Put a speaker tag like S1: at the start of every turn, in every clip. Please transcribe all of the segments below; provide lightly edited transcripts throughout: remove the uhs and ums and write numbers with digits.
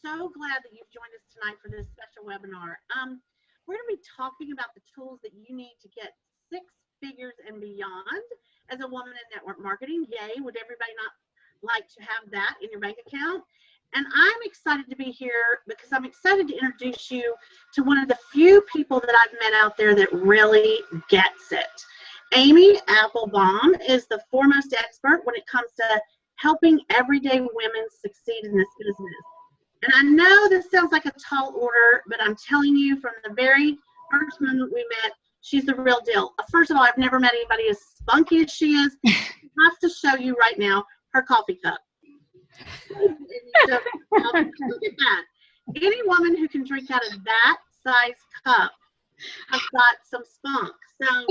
S1: so glad that you've joined us tonight for this special webinar. We're going to be talking about the tools that you need to get 6 figures and beyond as a woman in network marketing. Yay, would everybody not like to have that in your bank account? And I'm excited to be here because I'm excited to introduce you to one of the few people that I've met out there that really gets it. Amy Applebaum is the foremost expert when it comes to helping everyday women succeed in this business. And I know this sounds like a tall order, but I'm telling you, from the very first moment we met, she's the real deal. First of all, I've never met anybody as spunky as she is. I have to show you right now her coffee cup. So, look at that. Any woman who can drink out of that size cup has got some spunk. So,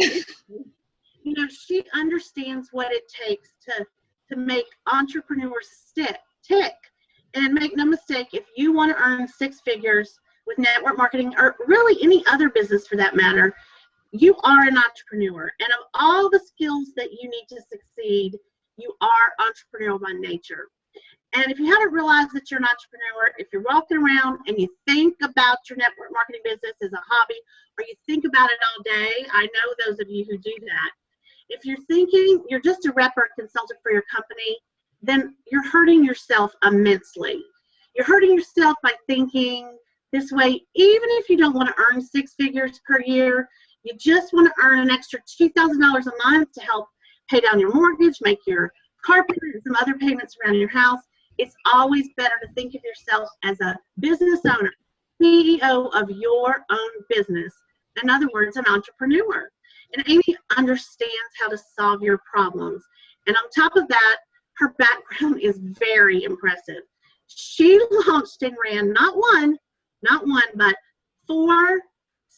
S1: you know, she understands what it takes to make entrepreneurs tick. And make no mistake, if you want to earn 6 figures with network marketing, or really any other business for that matter, you are an entrepreneur. And of all the skills that you need to succeed, you are entrepreneurial by nature. And if you haven't realized that you're an entrepreneur, if you're walking around and you think about your network marketing business as a hobby, or you think about it all day, I know those of you who do that. If you're thinking you're just a rep or a consultant for your company, then you're hurting yourself immensely. You're hurting yourself by thinking this way. Even if you don't want to earn 6 figures per year, you just want to earn an extra $2,000 a month to help pay down your mortgage, make your carpet and some other payments around your house. It's always better to think of yourself as a business owner, CEO of your own business. In other words, an entrepreneur. And Amy understands how to solve your problems. And on top of that, her background is very impressive. She launched and ran not one, but 4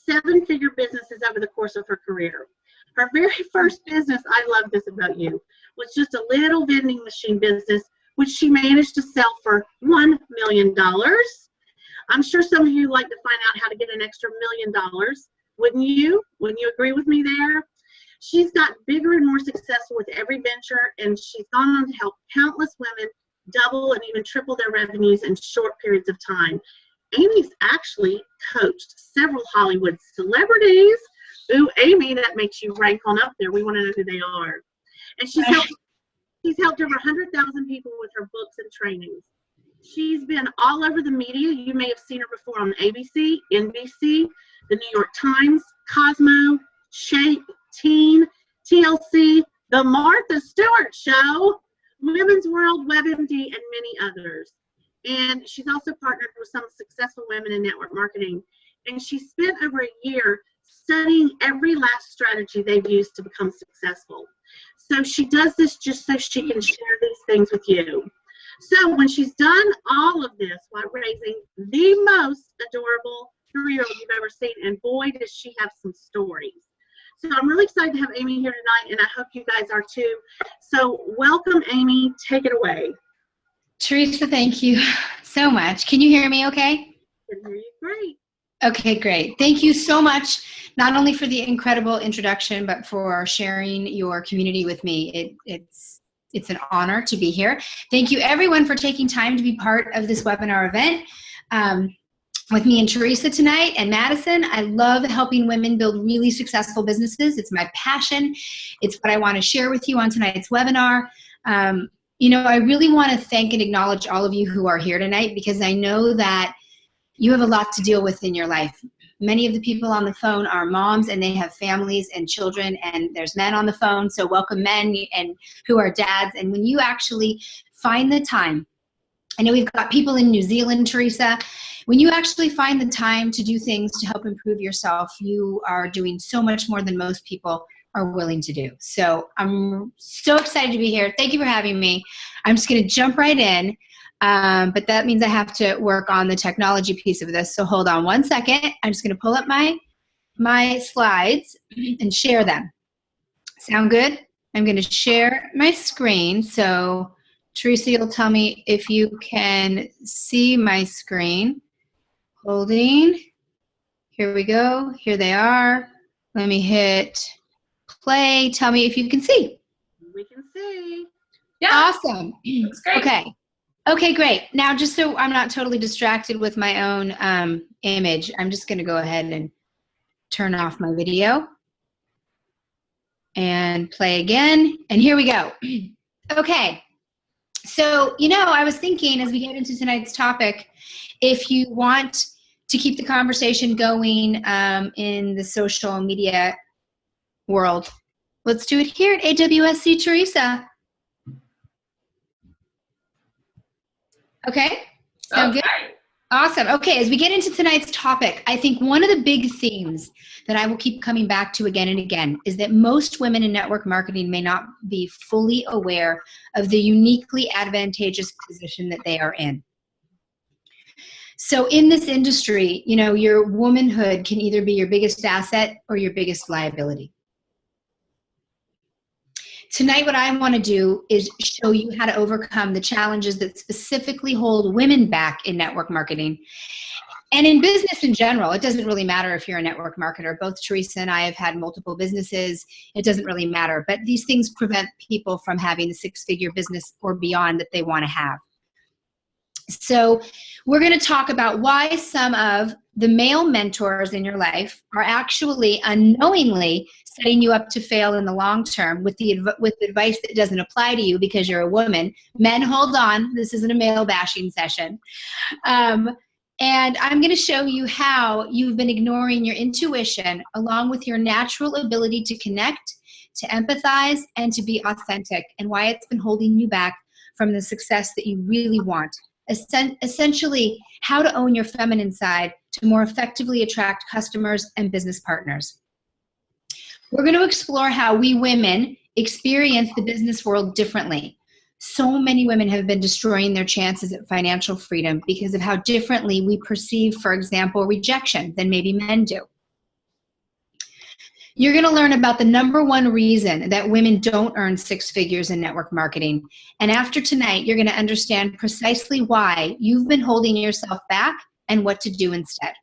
S1: 7-figure businesses over the course of her career. Her very first business, I love this about you, was just a little vending machine business, which she managed to sell for $1 million. I'm sure some of you like to find out how to get an extra $1 million. Wouldn't you? Wouldn't you agree with me there? She's got bigger and more successful with every venture, and she's gone on to help countless women double and even triple their revenues in short periods of time. Amy's actually coached several Hollywood celebrities. Ooh, Amy, that makes you rank on up there. We want to know who they are. And she's helped over 100,000 people with her books and trainings. She's been all over the media. You may have seen her before on ABC, NBC, the New York Times, Cosmo, Shape, Teen, TLC, The Martha Stewart Show, Women's World, WebMD, and many others. And she's also partnered with some successful women in network marketing. And she spent over a year studying every last strategy they've used to become successful. So she does this just so she can share these things with you. So when she's done all of this while raising the most adorable 3-year-old you've ever seen, and boy, does she have some stories. So I'm really excited to have Amy here tonight, and I hope you guys are too. So welcome, Amy. Take it away.
S2: Teresa, thank you so much. Can you hear me okay?
S1: I can hear you great.
S2: Okay, great. Thank you so much, not only for the incredible introduction, but for sharing your community with me. It's an honor to be here. Thank you, everyone, for taking time to be part of this webinar event. With me and Teresa tonight and Madison. I love helping women build really successful businesses. It's my passion. It's what I want to share with you on tonight's webinar. You know, I really want to thank and acknowledge all of you who are here tonight, because I know that you have a lot to deal with in your life. Many of the people on the phone are moms, and they have families and children, and there's men on the phone, so welcome men and who are dads. And when you actually find the time, I know we've got people in New Zealand, Teresa. When you actually find the time to do things to help improve yourself, you are doing so much more than most people are willing to do. So I'm so excited to be here. Thank you for having me. I'm just going to jump right in, but that means I have to work on the technology piece of this. So hold on one second. I'm just going to pull up my slides and share them. Sound good? I'm going to share my screen. So Teresa, you'll tell me if you can see my screen. Holding. Here we go. Here they are. Let me hit play. Tell me if you can see.
S1: We can see.
S2: Yeah. Awesome.
S3: Looks great.
S2: Okay. Okay, great. Now, just so I'm not totally distracted with my own image, I'm just going to go ahead and turn off my video and play again. And here we go. Okay. So, I was thinking as we get into tonight's topic, if you want to keep the conversation going in the social media world, let's do it here at AWSC Teresa. Okay? Sound good? Awesome. Okay, as we get into tonight's topic, I think one of the big themes that I will keep coming back to again and again is that most women in network marketing may not be fully aware of the uniquely advantageous position that they are in. So in this industry, your womanhood can either be your biggest asset or your biggest liability. Tonight, what I want to do is show you how to overcome the challenges that specifically hold women back in network marketing. And in business in general, it doesn't really matter if you're a network marketer. Both Teresa and I have had multiple businesses. It doesn't really matter. But these things prevent people from having the six-figure business or beyond that they want to have. So we're going to talk about why some of the male mentors in your life are actually unknowingly setting you up to fail in the long term with advice that doesn't apply to you because you're a woman. Men, hold on. This isn't a male bashing session. And I'm going to show you how you've been ignoring your intuition along with your natural ability to connect, to empathize, and to be authentic, and why it's been holding you back from the success that you really want. Essentially, how to own your feminine side to more effectively attract customers and business partners. We're going to explore how we women experience the business world differently. So many women have been destroying their chances at financial freedom because of how differently we perceive, for example, rejection than maybe men do. You're going to learn about the #1 reason that women don't earn six figures in network marketing. And after tonight, you're going to understand precisely why you've been holding yourself back and what to do instead.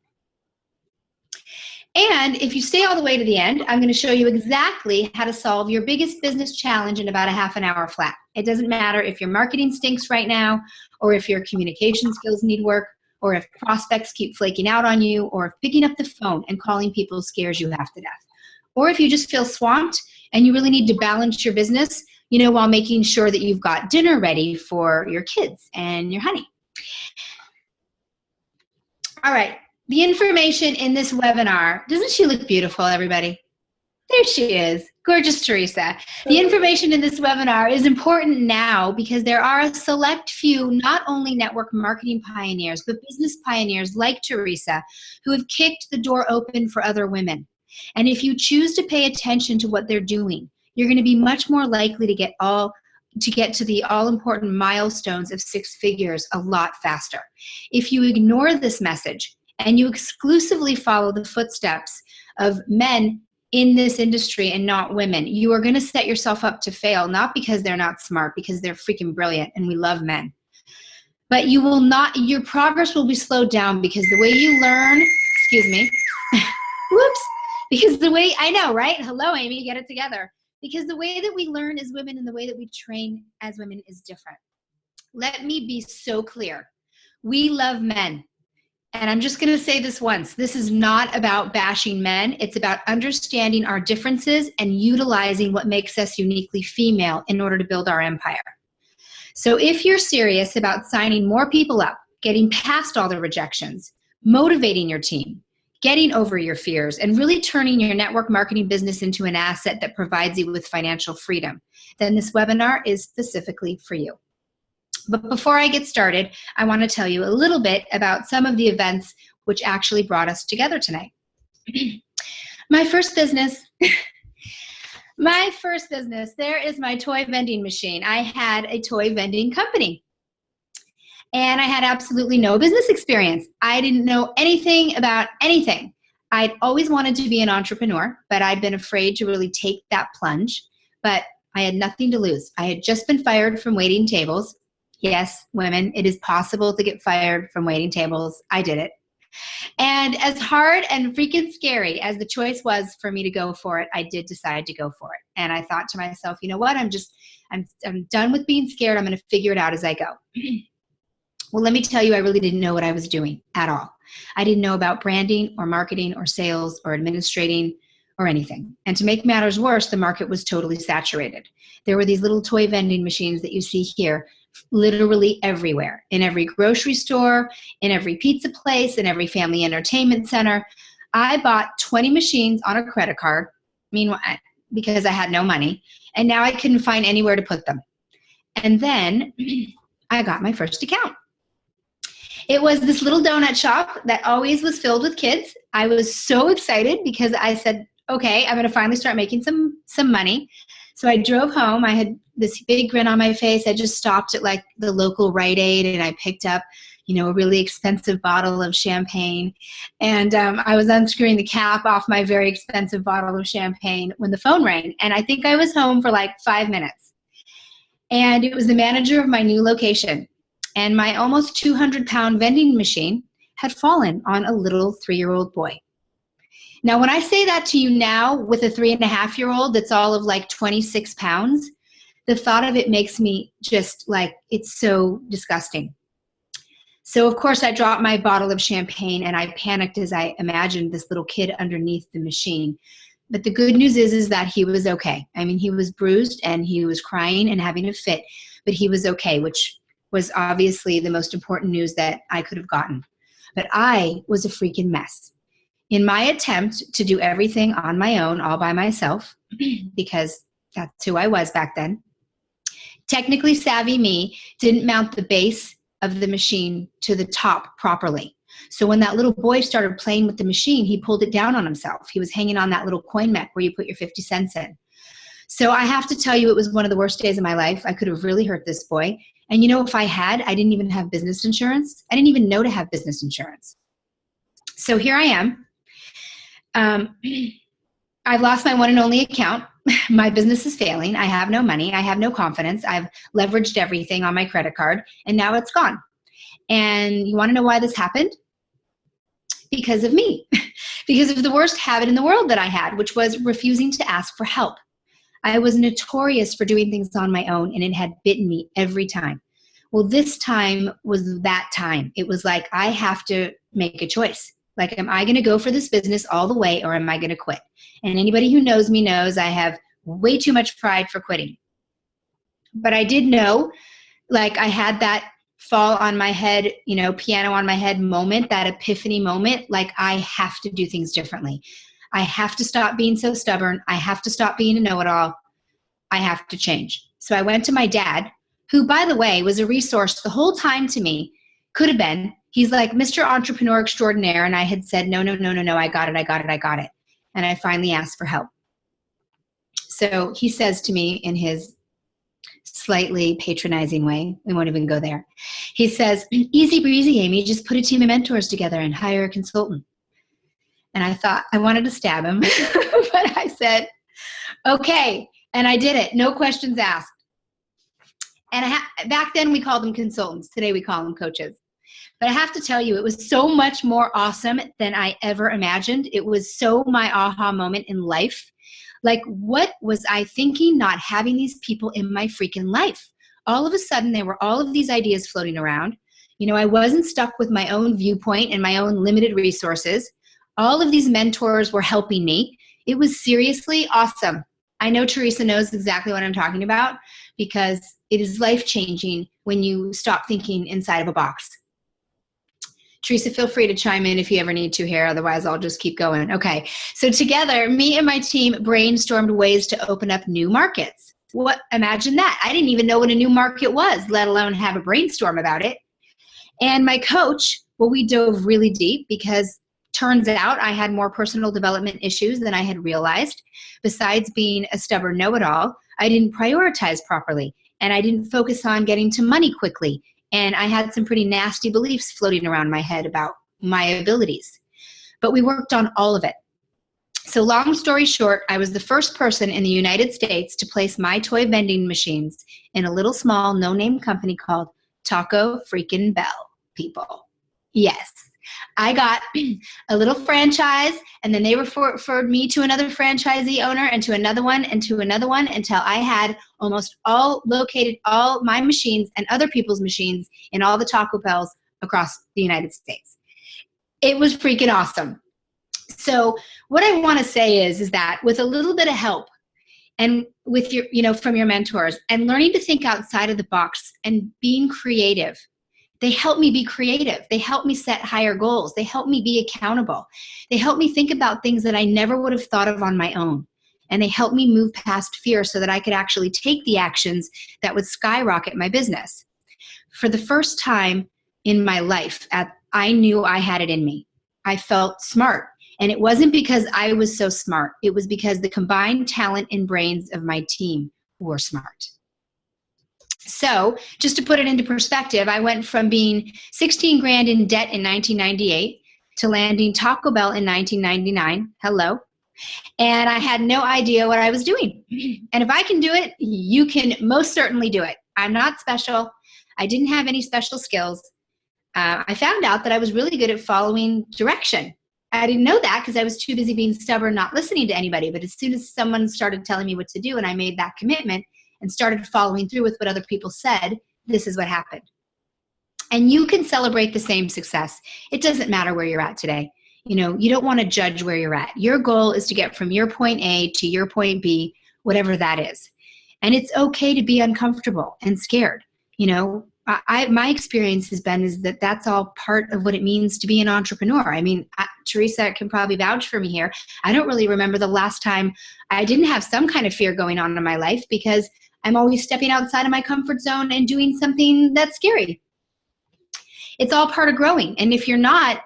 S2: And if you stay all the way to the end, I'm going to show you exactly how to solve your biggest business challenge in about a half an hour flat. It doesn't matter if your marketing stinks right now, or if your communication skills need work, or if prospects keep flaking out on you, or if picking up the phone and calling people scares you half to death. Or if you just feel swamped and you really need to balance your business, while making sure that you've got dinner ready for your kids and your honey. All right, the information in this webinar, doesn't she look beautiful, everybody? There she is, gorgeous Teresa. The information in this webinar is important now because there are a select few, not only network marketing pioneers, but business pioneers like Teresa who have kicked the door open for other women. And if you choose to pay attention to what they're doing, you're going to be much more likely to get to the all-important milestones of six figures a lot faster. If you ignore this message and you exclusively follow the footsteps of men in this industry and not women, you are going to set yourself up to fail, not because they're not smart, because they're freaking brilliant and we love men. But your progress will be slowed down because the way you learn, excuse me, whoops, because the way, I know, right? Hello, Amy, get it together. Because the way that we learn as women and the way that we train as women is different. Let me be so clear. We love men. And I'm just going to say this once. This is not about bashing men. It's about understanding our differences and utilizing what makes us uniquely female in order to build our empire. So if you're serious about signing more people up, getting past all the rejections, motivating your team, getting over your fears, and really turning your network marketing business into an asset that provides you with financial freedom, then this webinar is specifically for you. But before I get started, I want to tell you a little bit about some of the events which actually brought us together tonight. My first business, there is my toy vending machine. I had a toy vending company. And I had absolutely no business experience. I didn't know anything about anything. I'd always wanted to be an entrepreneur, but I'd been afraid to really take that plunge. But I had nothing to lose. I had just been fired from waiting tables. Yes, women, it is possible to get fired from waiting tables. I did it. And as hard and freaking scary as the choice was for me to go for it, I did decide to go for it. And I thought to myself, you know what? I'm done with being scared. I'm going to figure it out as I go. Well, let me tell you, I really didn't know what I was doing at all. I didn't know about branding or marketing or sales or administrating or anything. And to make matters worse, the market was totally saturated. There were these little toy vending machines that you see here, literally everywhere, in every grocery store, in every pizza place, in every family entertainment center. I bought 20 machines on a credit card, meanwhile, because I had no money, and now I couldn't find anywhere to put them. And then I got my first account. It was this little donut shop that always was filled with kids. I was so excited because I said, okay, I'm going to finally start making some money. So I drove home. I had this big grin on my face. I just stopped at like the local Rite Aid and I picked up, a really expensive bottle of champagne. And I was unscrewing the cap off my very expensive bottle of champagne when the phone rang. And I think I was home for like 5 minutes. And it was the manager of my new location. And my almost 200-pound vending machine had fallen on a little 3-year-old boy. Now, when I say that to you now with a 3.5-year-old that's all of like 26 pounds, the thought of it makes me just like, it's so disgusting. So, of course, I dropped my bottle of champagne and I panicked as I imagined this little kid underneath the machine. But the good news is that he was okay. I mean, he was bruised and he was crying and having a fit, but he was okay, which was obviously the most important news that I could have gotten. But I was a freaking mess. In my attempt to do everything on my own, all by myself, because that's who I was back then, technically savvy me didn't mount the base of the machine to the top properly. So when that little boy started playing with the machine, he pulled it down on himself. He was hanging on that little coin mech where you put your 50 cents in. So I have to tell you, it was one of the worst days of my life. I could have really hurt this boy. And if I had, I didn't even have business insurance. I didn't even know to have business insurance. So here I am. I've lost my one and only account. My business is failing. I have no money. I have no confidence. I've leveraged everything on my credit card, and now it's gone. And you want to know why this happened? Because of me. Because of the worst habit in the world that I had, which was refusing to ask for help. I was notorious for doing things on my own, and it had bitten me every time. Well, this time was that time. It was like, I have to make a choice. Like, am I going to go for this business all the way, or am I going to quit? And anybody who knows me knows I have way too much pride for quitting. But I did know, like, I had that fall on my head, piano on my head moment, that epiphany moment, like, I have to do things differently. I have to stop being so stubborn. I have to stop being a know-it-all. I have to change. So I went to my dad, who, by the way, was a resource the whole time to me. Could have been. He's like Mr. Entrepreneur Extraordinaire. And I had said, no, I got it. And I finally asked for help. So he says to me in his slightly patronizing way, we won't even go there. He says, easy breezy, Amy, just put a team of mentors together and hire a consultant. And I thought, I wanted to stab him, but I said, okay. And I did it. No questions asked. And back then we called them consultants. Today we call them coaches. But I have to tell you, it was so much more awesome than I ever imagined. It was so my aha moment in life. Like, what was I thinking not having these people in my freaking life? All of a sudden, there were all of these ideas floating around. I wasn't stuck with my own viewpoint and my own limited resources. All of these mentors were helping me. It was seriously awesome. I know Teresa knows exactly what I'm talking about, because it is life-changing when you stop thinking inside of a box. Teresa, feel free to chime in if you ever need to here. Otherwise, I'll just keep going. Okay. So together, me and my team brainstormed ways to open up new markets. Imagine that. I didn't even know what a new market was, let alone have a brainstorm about it. And my coach, we dove really deep, because turns out I had more personal development issues than I had realized. Besides being a stubborn know-it-all, I didn't prioritize properly, and I didn't focus on getting to money quickly. And I had some pretty nasty beliefs floating around my head about my abilities. But we worked on all of it. So long story short, I was the first person in the United States to place my toy vending machines in a little small no-name company called Taco Freaking Bell, people. Yes, I got a little franchise, and then they referred me to another franchisee owner and to another one and to another one until I had almost all my machines and other people's machines in all the Taco Bells across the United States. It was freaking awesome. So what I want to say is that with a little bit of help and with your, from your mentors and learning to think outside of the box and being creative, they help me be creative. They help me set higher goals. They help me be accountable. They help me think about things that I never would have thought of on my own. And they help me move past fear so that I could actually take the actions that would skyrocket my business. For the first time in my life, I knew I had it in me. I felt smart. And it wasn't because I was so smart. It was because the combined talent and brains of my team were smart. So just to put it into perspective, I went from being 16 grand in debt in 1998 to landing Taco Bell in 1999. Hello. And I had no idea what I was doing. And if I can do it, you can most certainly do it. I'm not special. I didn't have any special skills. I found out that I was really good at following direction. I didn't know that because I was too busy being stubborn, not listening to anybody. But as soon as someone started telling me what to do and I made that commitment and started following through with what other people said, this is what happened. And you can celebrate the same success. It doesn't matter where you're at today. You don't want to judge where you're at. Your goal is to get from your point A to your point B, whatever that is. And it's okay to be uncomfortable and scared. My experience has been is that that's all part of what it means to be an entrepreneur. I mean, Teresa can probably vouch for me here. I don't really remember the last time I didn't have some kind of fear going on in my life because I'm always stepping outside of my comfort zone and doing something that's scary. It's all part of growing. And if you're not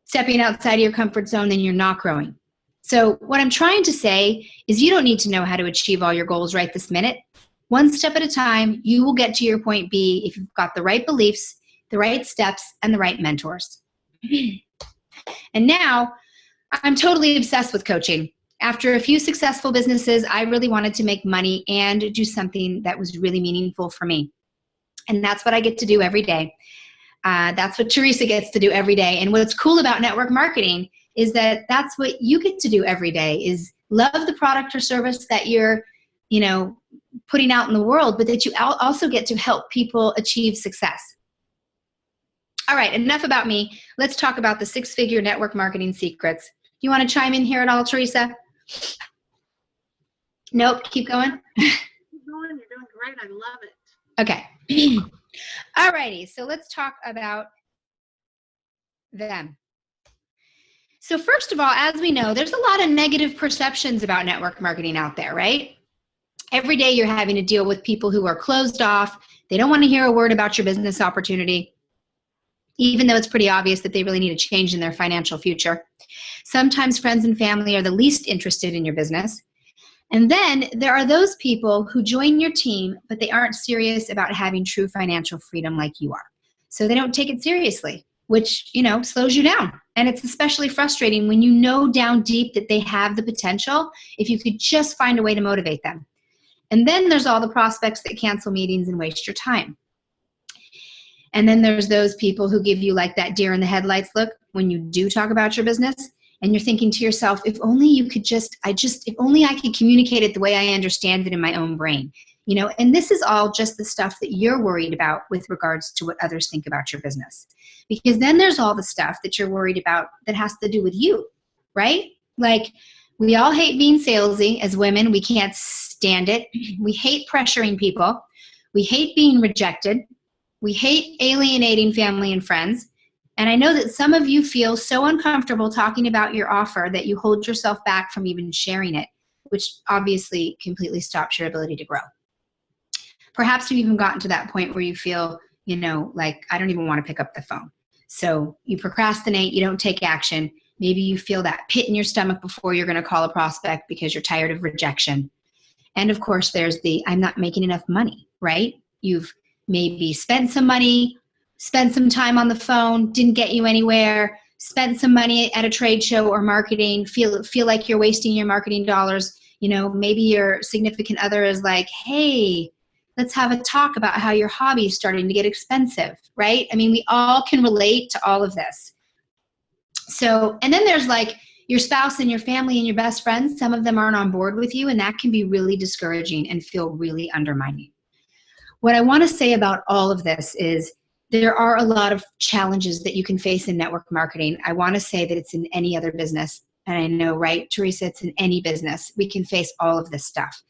S2: stepping outside of your comfort zone, then you're not growing. So what I'm trying to say is you don't need to know how to achieve all your goals right this minute. One step at a time, you will get to your point B if you've got the right beliefs, the right steps, and the right mentors. And now, I'm totally obsessed with coaching. After a few successful businesses, I really wanted to make money and do something that was really meaningful for me. And that's what I get to do every day. That's what Teresa gets to do every day. And what's cool about network marketing is that that's what you get to do every day, is love the product or service that you're, putting out in the world, but that you also get to help people achieve success. All right, enough about me. Let's talk about the six-figure network marketing secrets. You want to chime in here at all, Teresa? Nope, keep going.
S1: Keep going, you're doing great, I love it.
S2: Okay. All righty, so let's talk about them. So first of all, as we know, there's a lot of negative perceptions about network marketing out there, right? Every day you're having to deal with people who are closed off. They don't want to hear a word about your business opportunity, even though it's pretty obvious that they really need a change in their financial future. Sometimes friends and family are the least interested in your business. And then there are those people who join your team, but they aren't serious about having true financial freedom like you are. So they don't take it seriously, which, slows you down. And it's especially frustrating when you know down deep that they have the potential if you could just find a way to motivate them. And then there's all the prospects that cancel meetings and waste your time. And then there's those people who give you like that deer in the headlights look when you do talk about your business. And you're thinking to yourself, if only you could if only I could communicate it the way I understand it in my own brain. And this is all just the stuff that you're worried about with regards to what others think about your business. Because then there's all the stuff that you're worried about that has to do with you, right? Like, we all hate being salesy as women. We can't stand it. We hate pressuring people. We hate being rejected. We hate alienating family and friends. And I know that some of you feel so uncomfortable talking about your offer that you hold yourself back from even sharing it, which obviously completely stops your ability to grow. Perhaps you've even gotten to that point where you feel, like, I don't even want to pick up the phone. So you procrastinate, you don't take action. Maybe you feel that pit in your stomach before you're going to call a prospect because you're tired of rejection. And of course, there's the I'm not making enough money, right? You've maybe spent some money, spent some time on the phone, didn't get you anywhere, spent some money at a trade show or marketing, feel like you're wasting your marketing dollars. Maybe your significant other is like, hey, let's have a talk about how your hobby is starting to get expensive, right? I mean, we all can relate to all of this. So, and then there's like your spouse and your family and your best friends. Some of them aren't on board with you, and that can be really discouraging and feel really undermining. What I want to say about all of this is there are a lot of challenges that you can face in network marketing. I want to say that it's in any other business. And I know, right, Teresa, it's in any business. We can face all of this stuff.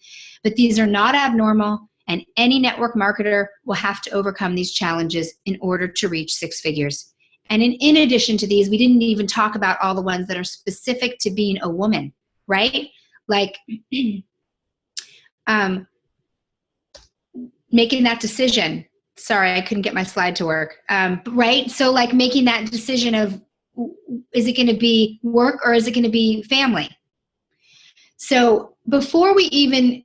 S2: But these are not abnormal, and any network marketer will have to overcome these challenges in order to reach six figures. And in addition to these, we didn't even talk about all the ones that are specific to being a woman, right? Like making that decision. Sorry, I couldn't get my slide to work. Right? So like making that decision of, is it going to be work or is it going to be family? So before we even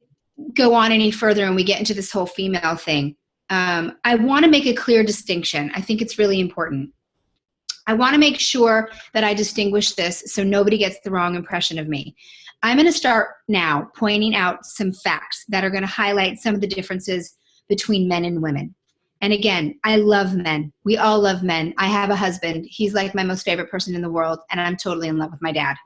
S2: go on any further and we get into this whole female thing, I want to make a clear distinction. I think it's really important. I want to make sure that I distinguish this so nobody gets the wrong impression of me. I'm going to start now pointing out some facts that are going to highlight some of the differences between men and women. And again, I love men. We all love men. I have a husband. He's like my most favorite person in the world, and I'm totally in love with my dad.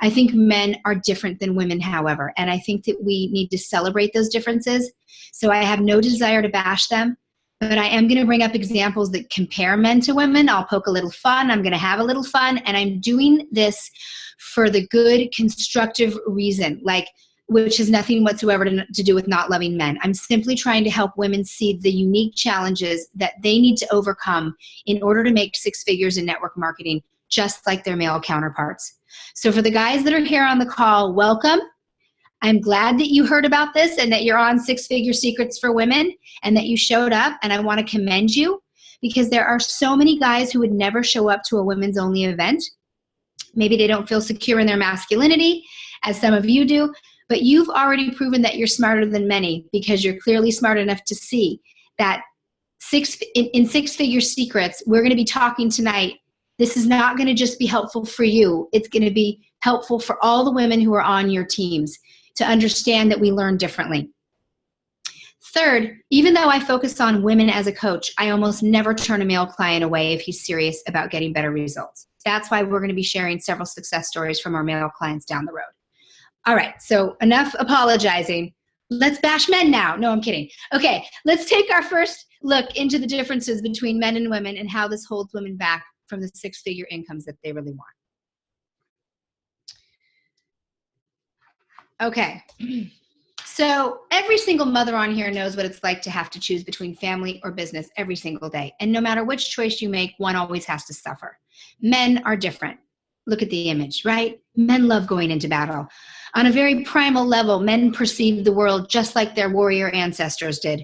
S2: I think men are different than women, however, and I think that we need to celebrate those differences. So I have no desire to bash them, but I am going to bring up examples that compare men to women. I'll poke a little fun. I'm going to have a little fun, and I'm doing this for the good, constructive reason, which has nothing whatsoever to do with not loving men. I'm simply trying to help women see the unique challenges that they need to overcome in order to make six figures in network marketing, just like their male counterparts. So for the guys that are here on the call, welcome. I'm glad that you heard about this and that you're on Six Figure Secrets for Women and that you showed up, and I want to commend you because there are so many guys who would never show up to a women's only event. Maybe they don't feel secure in their masculinity, as some of you do, but you've already proven that you're smarter than many because you're clearly smart enough to see that in Six Figure Secrets, we're going to be talking tonight. This is not going to just be helpful for you. It's going to be helpful for all the women who are on your teams to understand that we learn differently. Third, even though I focus on women as a coach, I almost never turn a male client away if he's serious about getting better results. That's why we're going to be sharing several success stories from our male clients down the road. All right, so enough apologizing. Let's bash men now. No, I'm kidding. Okay, let's take our first look into the differences between men and women and how this holds women back from the six-figure incomes that they really want. Okay, so every single mother on here knows what it's like to have to choose between family or business every single day. And no matter which choice you make, one always has to suffer. Men are different. Look at the image, right? Men love going into battle. On a very primal level, men perceive the world just like their warrior ancestors did.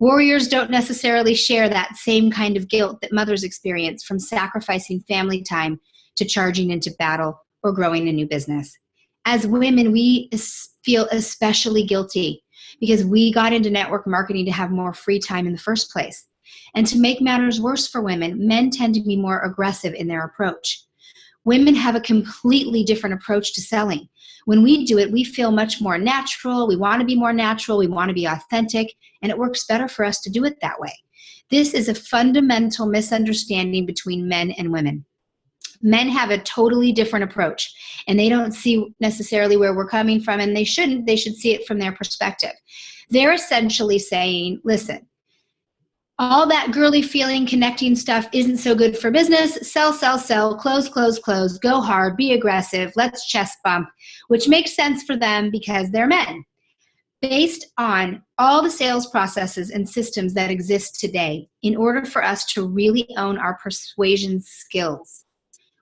S2: Warriors don't necessarily share that same kind of guilt that mothers experience from sacrificing family time to charging into battle or growing a new business. As women, we feel especially guilty because we got into network marketing to have more free time in the first place. And to make matters worse for women, men tend to be more aggressive in their approach. Women have a completely different approach to selling. When we do it, we feel much more natural. We want to be more natural. We want to be authentic, and it works better for us to do it that way. This is a fundamental misunderstanding between men and women. Men have a totally different approach, and they don't see necessarily where we're coming from, and they shouldn't. They should see it from their perspective. They're essentially saying, listen, all that girly feeling, connecting stuff isn't so good for business. Sell, sell, sell, close, close, close, go hard, be aggressive, let's chest bump, which makes sense for them because they're men. Based on all the sales processes and systems that exist today, in order for us to really own our persuasion skills,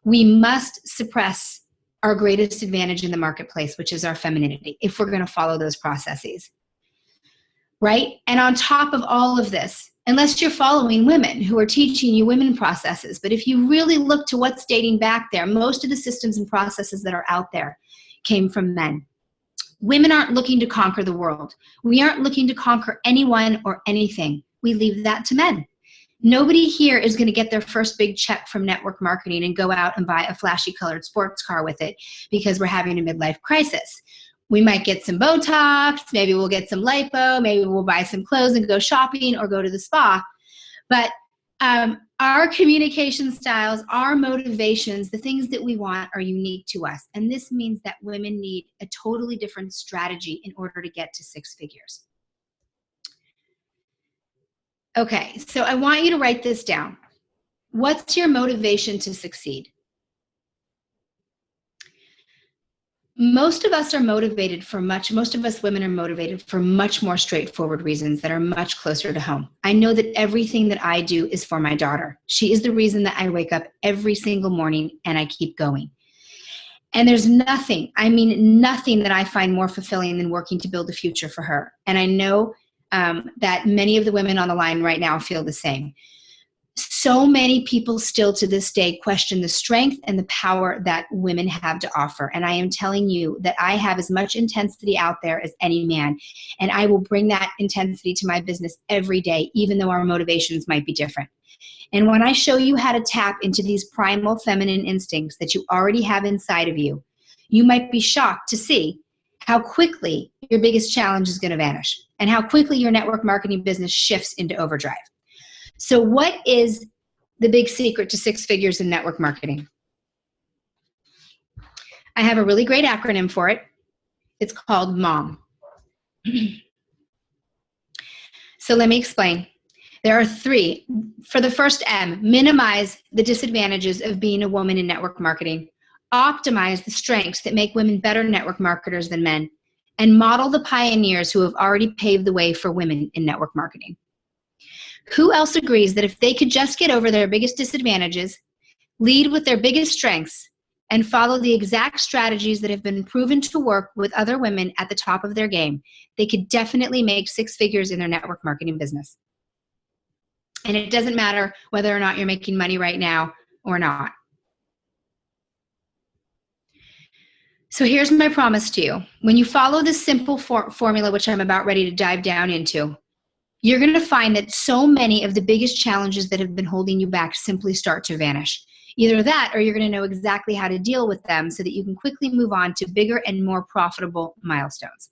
S2: we must suppress our greatest advantage in the marketplace, which is our femininity, if we're going to follow those processes, right? And on top of all of this, unless you're following women who are teaching you women processes, but if you really look to what's dating back there, most of the systems and processes that are out there came from men. Women aren't looking to conquer the world. We aren't looking to conquer anyone or anything. We leave that to men. Nobody here is going to get their first big check from network marketing and go out and buy a flashy colored sports car with it because we're having a midlife crisis. We might get some Botox, maybe we'll get some lipo, maybe we'll buy some clothes and go shopping or go to the spa. But Our communication styles, our motivations, the things that we want are unique to us. And this means that women need a totally different strategy in order to get to six figures. Okay, so I want you to write this down. What's your motivation to succeed? Most of us women are motivated for much more straightforward reasons that are much closer to home. I know that everything that I do is for my daughter. She is the reason that I wake up every single morning and I keep going. And there's nothing, nothing that I find more fulfilling than working to build a future for her. And I know that many of the women on the line right now feel the same. So many people still to this day question the strength and the power that women have to offer. And I am telling you that I have as much intensity out there as any man. And I will bring that intensity to my business every day, even though our motivations might be different. And when I show you how to tap into these primal feminine instincts that you already have inside of you, you might be shocked to see how quickly your biggest challenge is going to vanish and how quickly your network marketing business shifts into overdrive. So what is the big secret to six figures in network marketing? I have a really great acronym for it. It's called MOM. So let me explain. There are three. For the first M, minimize the disadvantages of being a woman in network marketing. Optimize the strengths that make women better network marketers than men. And model the pioneers who have already paved the way for women in network marketing. Who else agrees that if they could just get over their biggest disadvantages, lead with their biggest strengths, and follow the exact strategies that have been proven to work with other women at the top of their game, they could definitely make six figures in their network marketing business? And it doesn't matter whether or not you're making money right now or not. So here's my promise to you. When you follow this simple formula, which I'm about ready to dive down into, you're going to find that so many of the biggest challenges that have been holding you back simply start to vanish. Either that, or you're going to know exactly how to deal with them so that you can quickly move on to bigger and more profitable milestones.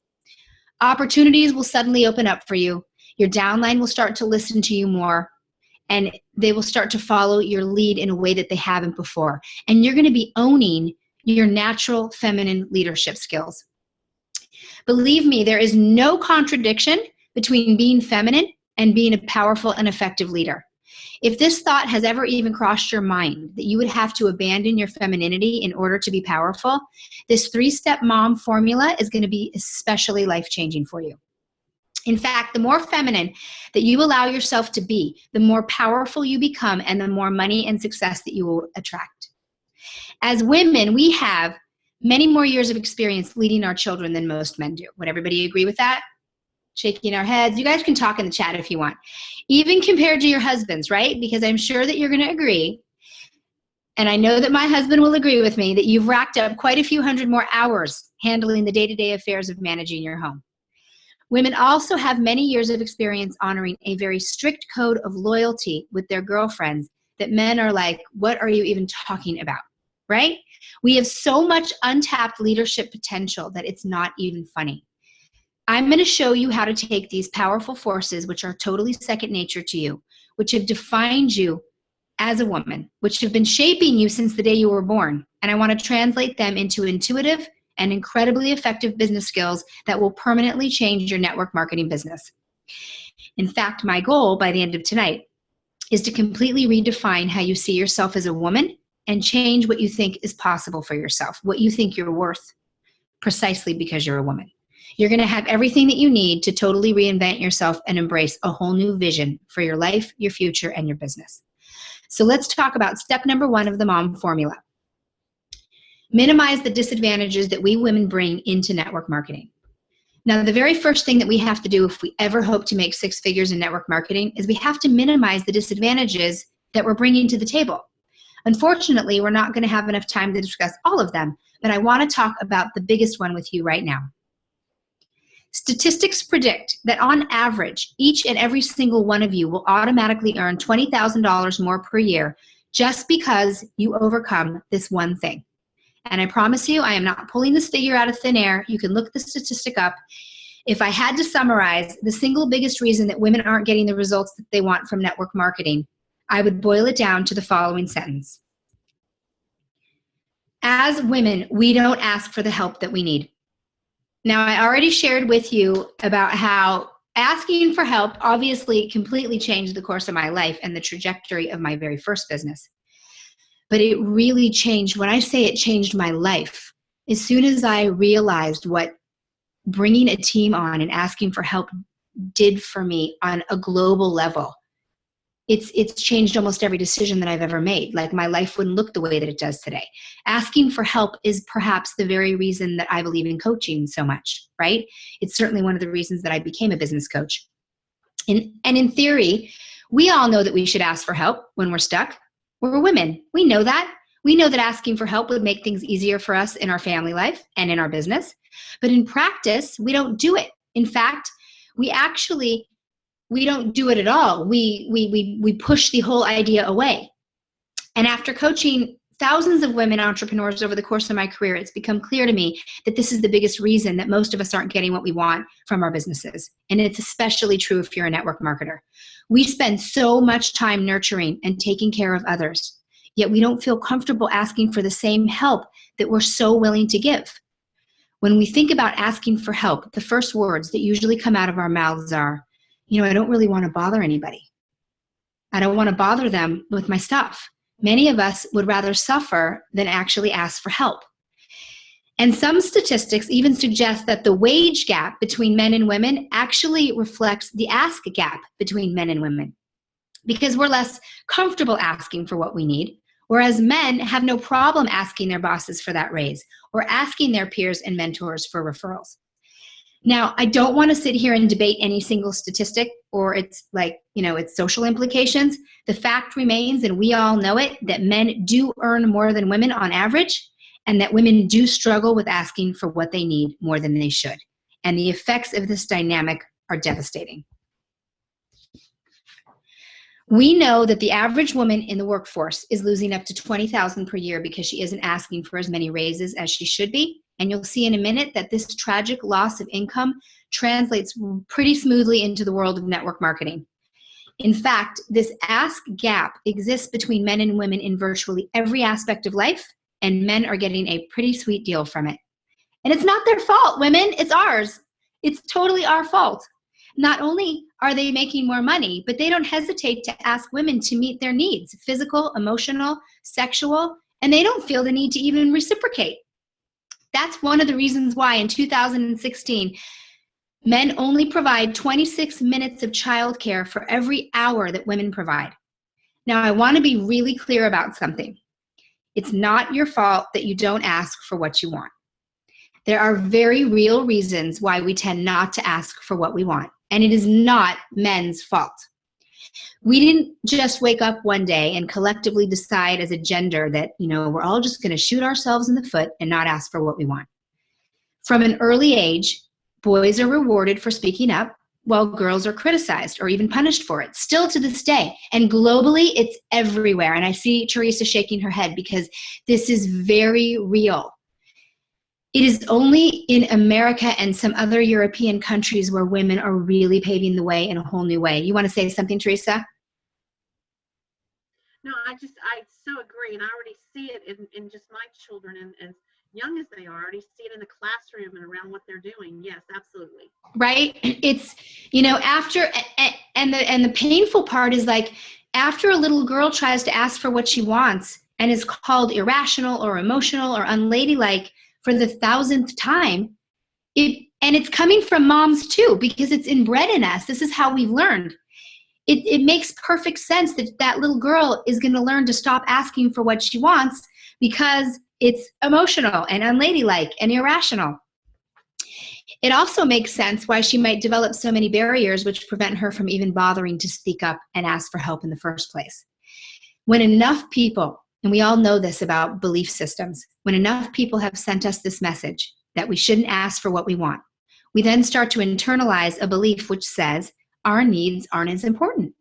S2: Opportunities will suddenly open up for you. Your downline will start to listen to you more, and they will start to follow your lead in a way that they haven't before. And you're going to be owning your natural feminine leadership skills. Believe me, there is no contradiction between being feminine and being a powerful and effective leader. If this thought has ever even crossed your mind that you would have to abandon your femininity in order to be powerful, this 3-step MOM formula is going to be especially life-changing for you. In fact, the more feminine that you allow yourself to be, the more powerful you become and the more money and success that you will attract. As women, we have many more years of experience leading our children than most men do. Would everybody agree with that? Shaking our heads. You guys can talk in the chat if you want. Even compared to your husbands, right? Because I'm sure that you're going to agree, and I know that my husband will agree with me, that you've racked up quite a few hundred more hours handling the day-to-day affairs of managing your home. Women also have many years of experience honoring a very strict code of loyalty with their girlfriends that men are like, what are you even talking about, right? We have so much untapped leadership potential that it's not even funny. I'm going to show you how to take these powerful forces, which are totally second nature to you, which have defined you as a woman, which have been shaping you since the day you were born. And I want to translate them into intuitive and incredibly effective business skills that will permanently change your network marketing business. In fact, my goal by the end of tonight is to completely redefine how you see yourself as a woman and change what you think is possible for yourself, what you think you're worth, precisely because you're a woman. You're going to have everything that you need to totally reinvent yourself and embrace a whole new vision for your life, your future, and your business. So let's talk about step number 1 of the MOM formula. Minimize the disadvantages that we women bring into network marketing. Now, the very first thing that we have to do if we ever hope to make 6 figures in network marketing is we have to minimize the disadvantages that we're bringing to the table. Unfortunately, we're not going to have enough time to discuss all of them, but I want to talk about the biggest one with you right now. Statistics predict that on average, each and every single one of you will automatically earn $20,000 more per year just because you overcome this one thing. And I promise you, I am not pulling this figure out of thin air. You can look the statistic up. If I had to summarize the single biggest reason that women aren't getting the results that they want from network marketing, I would boil it down to the following sentence. As women, we don't ask for the help that we need. Now, I already shared with you about how asking for help obviously completely changed the course of my life and the trajectory of my very first business. But it really changed. When I say it changed my life, as soon as I realized what bringing a team on and asking for help did for me on a global level, it's changed almost every decision that I've ever made. Like, my life wouldn't look the way that it does today. Asking for help is perhaps the very reason that I believe in coaching so much, right? It's certainly one of the reasons that I became a business coach. And in theory, we all know that we should ask for help when we're stuck. We're women. We know that. We know that asking for help would make things easier for us in our family life and in our business. But in practice, we don't do it. In fact, we don't do it at all. We push the whole idea away. And after coaching thousands of women entrepreneurs over the course of my career, it's become clear to me that this is the biggest reason that most of us aren't getting what we want from our businesses. And it's especially true if you're a network marketer. We spend so much time nurturing and taking care of others, yet we don't feel comfortable asking for the same help that we're so willing to give. When we think about asking for help, the first words that usually come out of our mouths are, I don't really want to bother anybody. I don't want to bother them with my stuff. Many of us would rather suffer than actually ask for help. And some statistics even suggest that the wage gap between men and women actually reflects the ask gap between men and women, because we're less comfortable asking for what we need, whereas men have no problem asking their bosses for that raise or asking their peers and mentors for referrals. Now, I don't want to sit here and debate any single statistic or its social implications. The fact remains, and we all know it, that men do earn more than women on average, and that women do struggle with asking for what they need more than they should. And the effects of this dynamic are devastating. We know that the average woman in the workforce is losing up to $20,000 per year because she isn't asking for as many raises as she should be. And you'll see in a minute that this tragic loss of income translates pretty smoothly into the world of network marketing. In fact, this ask gap exists between men and women in virtually every aspect of life, and men are getting a pretty sweet deal from it. And it's not their fault, women, it's ours. It's totally our fault. Not only are they making more money, but they don't hesitate to ask women to meet their needs, physical, emotional, sexual, and they don't feel the need to even reciprocate. That's one of the reasons why in 2016, men only provide 26 minutes of childcare for every hour that women provide. Now, I want to be really clear about something. It's not your fault that you don't ask for what you want. There are very real reasons why we tend not to ask for what we want, and it is not men's fault. We didn't just wake up one day and collectively decide as a gender that, we're all just going to shoot ourselves in the foot and not ask for what we want. From an early age, boys are rewarded for speaking up, while girls are criticized or even punished for it, still to this day. And globally, it's everywhere. And I see Teresa shaking her head because this is very real. It is only in America and some other European countries where women are really paving the way in a whole new way. You want to say something, Teresa?
S1: No, I so agree. And I already see it in just my children, and as young as they are, I already see it in the classroom and around what they're doing. Yes, absolutely.
S2: Right? It's, after, and the painful part is like, after a little girl tries to ask for what she wants and is called irrational or emotional or unladylike for the 1,000th time, it's coming from moms too, because it's inbred in us. This is how we've learned. It makes perfect sense that little girl is going to learn to stop asking for what she wants because it's emotional and unladylike and irrational. It also makes sense why she might develop so many barriers which prevent her from even bothering to speak up and ask for help in the first place. When enough people, and we all know this about belief systems, when enough people have sent us this message that we shouldn't ask for what we want, we then start to internalize a belief which says our needs aren't as important.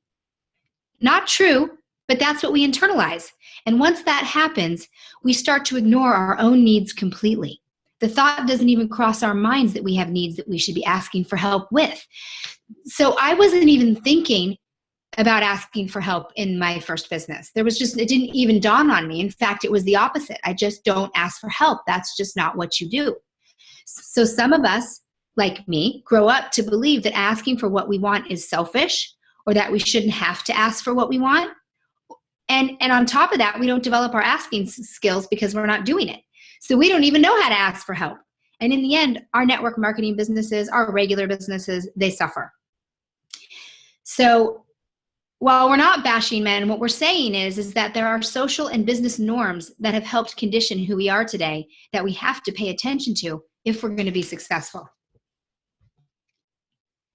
S2: Not true, but that's what we internalize. And once that happens, we start to ignore our own needs completely. The thought doesn't even cross our minds that we have needs that we should be asking for help with. So I wasn't even thinking about asking for help in my first business. It didn't even dawn on me. In fact, it was the opposite. I just don't ask for help. That's just not what you do. So some of us, like me, grow up to believe that asking for what we want is selfish, or that we shouldn't have to ask for what we want. And on top of that, we don't develop our asking skills because we're not doing it. So we don't even know how to ask for help. And in the end, our network marketing businesses, our regular businesses, they suffer. So while we're not bashing men, what we're saying is that there are social and business norms that have helped condition who we are today that we have to pay attention to if we're going to be successful.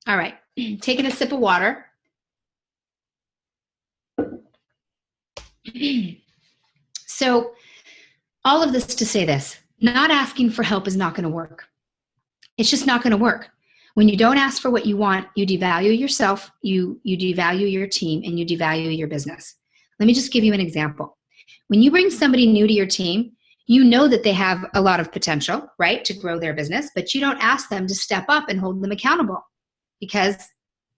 S2: All right, taking a sip of water. So all of this to say this, not asking for help is not going to work. It's just not going to work. When you don't ask for what you want, you devalue yourself, you devalue your team, and you devalue your business. Let me just give you an example. When you bring somebody new to your team, you know that they have a lot of potential, right, to grow their business, but you don't ask them to step up and hold them accountable because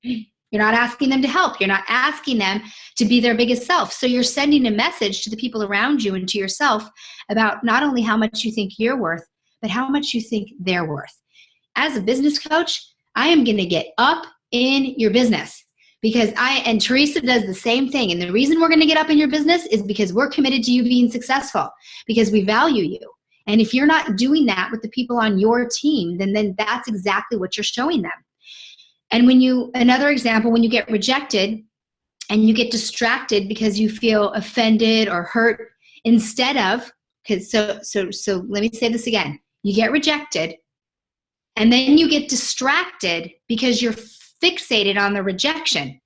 S2: you're not asking them to help. You're not asking them to be their biggest self. So you're sending a message to the people around you and to yourself about not only how much you think you're worth, but how much you think they're worth. As a business coach, I am going to get up in your business because and Teresa does the same thing. And the reason we're going to get up in your business is because we're committed to you being successful, because we value you. And if you're not doing that with the people on your team, then that's exactly what you're showing them. And another example, when you get rejected and you get distracted because you feel offended or hurt, instead of, so let me say this again. You get rejected and then you get distracted because you're fixated on the rejection.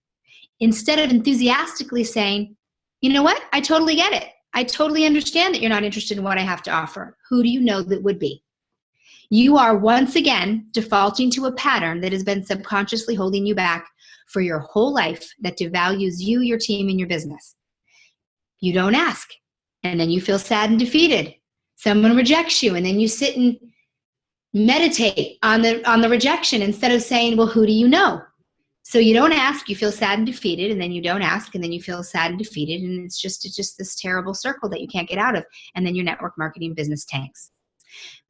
S2: Instead of enthusiastically saying, you know what? I totally get it. I totally understand that you're not interested in what I have to offer. Who do you know that would be? You are once again defaulting to a pattern that has been subconsciously holding you back for your whole life that devalues you, your team, and your business. You don't ask, and then you feel sad and defeated. Someone rejects you, and then you sit and meditate on the rejection instead of saying, well, who do you know? So you don't ask, you feel sad and defeated, and then you don't ask, and then you feel sad and defeated, and it's just this terrible circle that you can't get out of, and then your network marketing business tanks.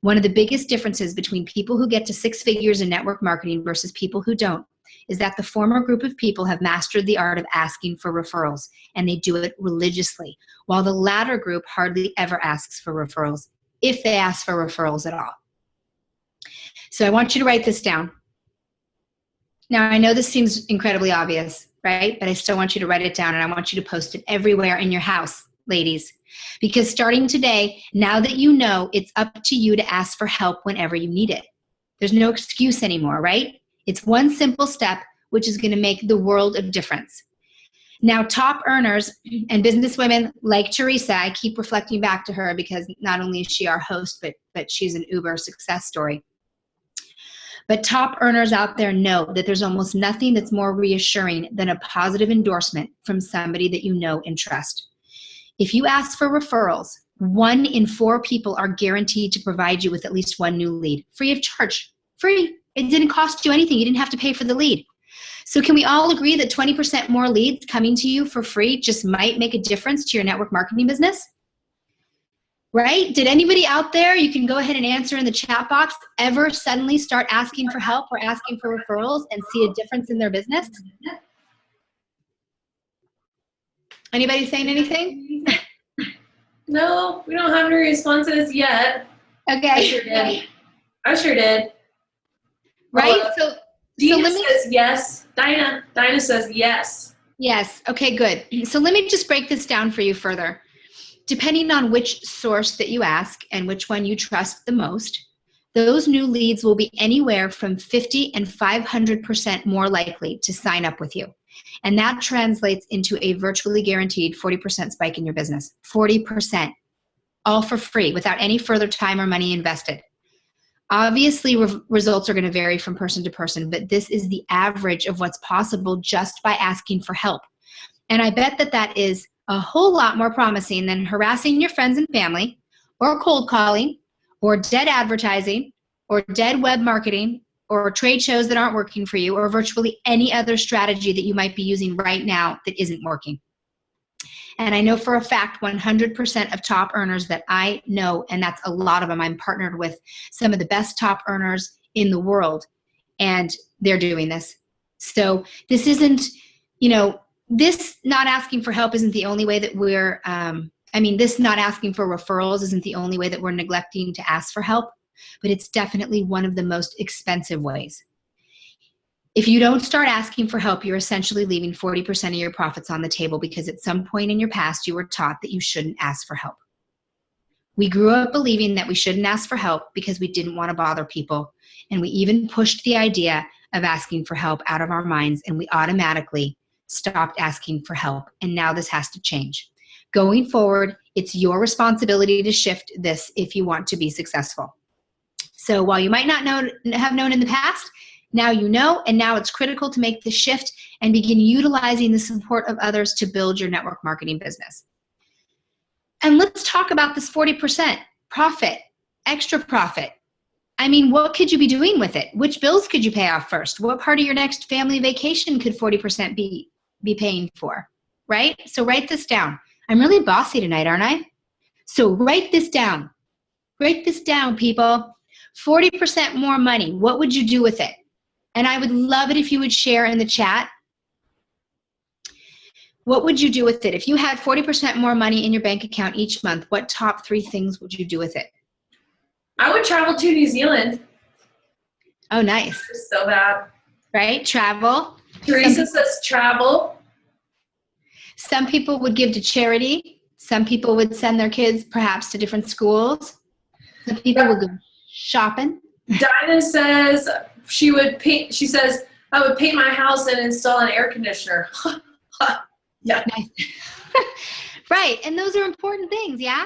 S2: One of the biggest differences between people who get to 6 figures in network marketing versus people who don't is that the former group of people have mastered the art of asking for referrals, and they do it religiously, while the latter group hardly ever asks for referrals, if they ask for referrals at all. So I want you to write this down. Now, I know this seems incredibly obvious, right? But I still want you to write it down, and I want you to post it everywhere in your house, ladies. Because starting today, now that you know, it's up to you to ask for help whenever you need it. There's no excuse anymore, right? It's one simple step, which is going to make the world of difference. Now, top earners and businesswomen like Teresa, I keep reflecting back to her because not only is she our host, but she's an Uber success story. But top earners out there know that there's almost nothing that's more reassuring than a positive endorsement from somebody that you know and trust. If you ask for referrals, 1 in 4 people are guaranteed to provide you with at least 1 new lead, free of charge, free. It didn't cost you anything. You didn't have to pay for the lead. So can we all agree that 20% more leads coming to you for free just might make a difference to your network marketing business? Right? Did anybody out there, you can go ahead and answer in the chat box, ever suddenly start asking for help or asking for referrals and see a difference in their business? Anybody saying anything?
S3: No, we don't have any responses yet.
S2: Okay.
S3: I sure did.
S2: Right? So
S3: Dina says yes. Dinah says yes.
S2: Yes. Okay, good. So let me just break this down for you further. Depending on which source that you ask and which one you trust the most, those new leads will be anywhere from 50 and 500% more likely to sign up with you. And that translates into a virtually guaranteed 40% spike in your business. 40%. All for free, without any further time or money invested. Obviously, results are going to vary from person to person, but this is the average of what's possible just by asking for help. And I bet that is a whole lot more promising than harassing your friends and family, or cold calling, or dead advertising, or dead web marketing, or trade shows that aren't working for you, or virtually any other strategy that you might be using right now that isn't working. And I know for a fact 100% of top earners that I know, and that's a lot of them, I'm partnered with some of the best top earners in the world, and they're doing this. So this isn't, this not asking for help isn't the only way that we're, this not asking for referrals isn't the only way that we're neglecting to ask for help, but it's definitely one of the most expensive ways. If you don't start asking for help, you're essentially leaving 40% of your profits on the table because at some point in your past, you were taught that you shouldn't ask for help. We grew up believing that we shouldn't ask for help because we didn't want to bother people. And we even pushed the idea of asking for help out of our minds, and we automatically stopped asking for help. And now this has to change. Going forward, it's your responsibility to shift this if you want to be successful. So while you might not have known in the past, now you know, and now it's critical to make the shift and begin utilizing the support of others to build your network marketing business. And let's talk about this 40% profit, extra profit. What could you be doing with it? Which bills could you pay off first? What part of your next family vacation could 40% be paying for, right? So write this down. I'm really bossy tonight, aren't I? So write this down. Write this down, people. 40% more money. What would you do with it? And I would love it if you would share in the chat. What would you do with it? If you had 40% more money in your bank account each month, what top 3 things would you do with it?
S3: I would travel to New Zealand.
S2: Oh, nice.
S3: So bad.
S2: Right? Travel.
S3: Teresa says travel.
S2: Some people would give to charity. Some people would send their kids perhaps to different schools. Some people would go shopping.
S3: Dinah says she says, I would paint my house and install an air conditioner. Yeah.
S2: Nice. Right. And those are important things. Yeah.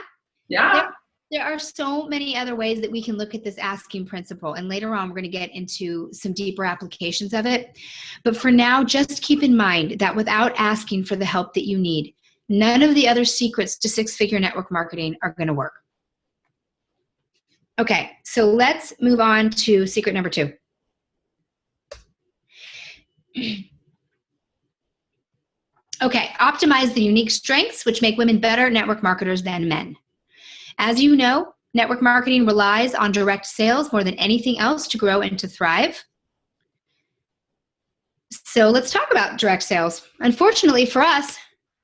S3: Yeah.
S2: There are so many other ways that we can look at this asking principle. And later on, we're going to get into some deeper applications of it. But for now, just keep in mind that without asking for the help that you need, none of the other secrets to 6-figure network marketing are going to work. Okay, so let's move on to secret number 2. Okay, optimize the unique strengths which make women better network marketers than men. As you know, network marketing relies on direct sales more than anything else to grow and to thrive. So let's talk about direct sales. Unfortunately for us,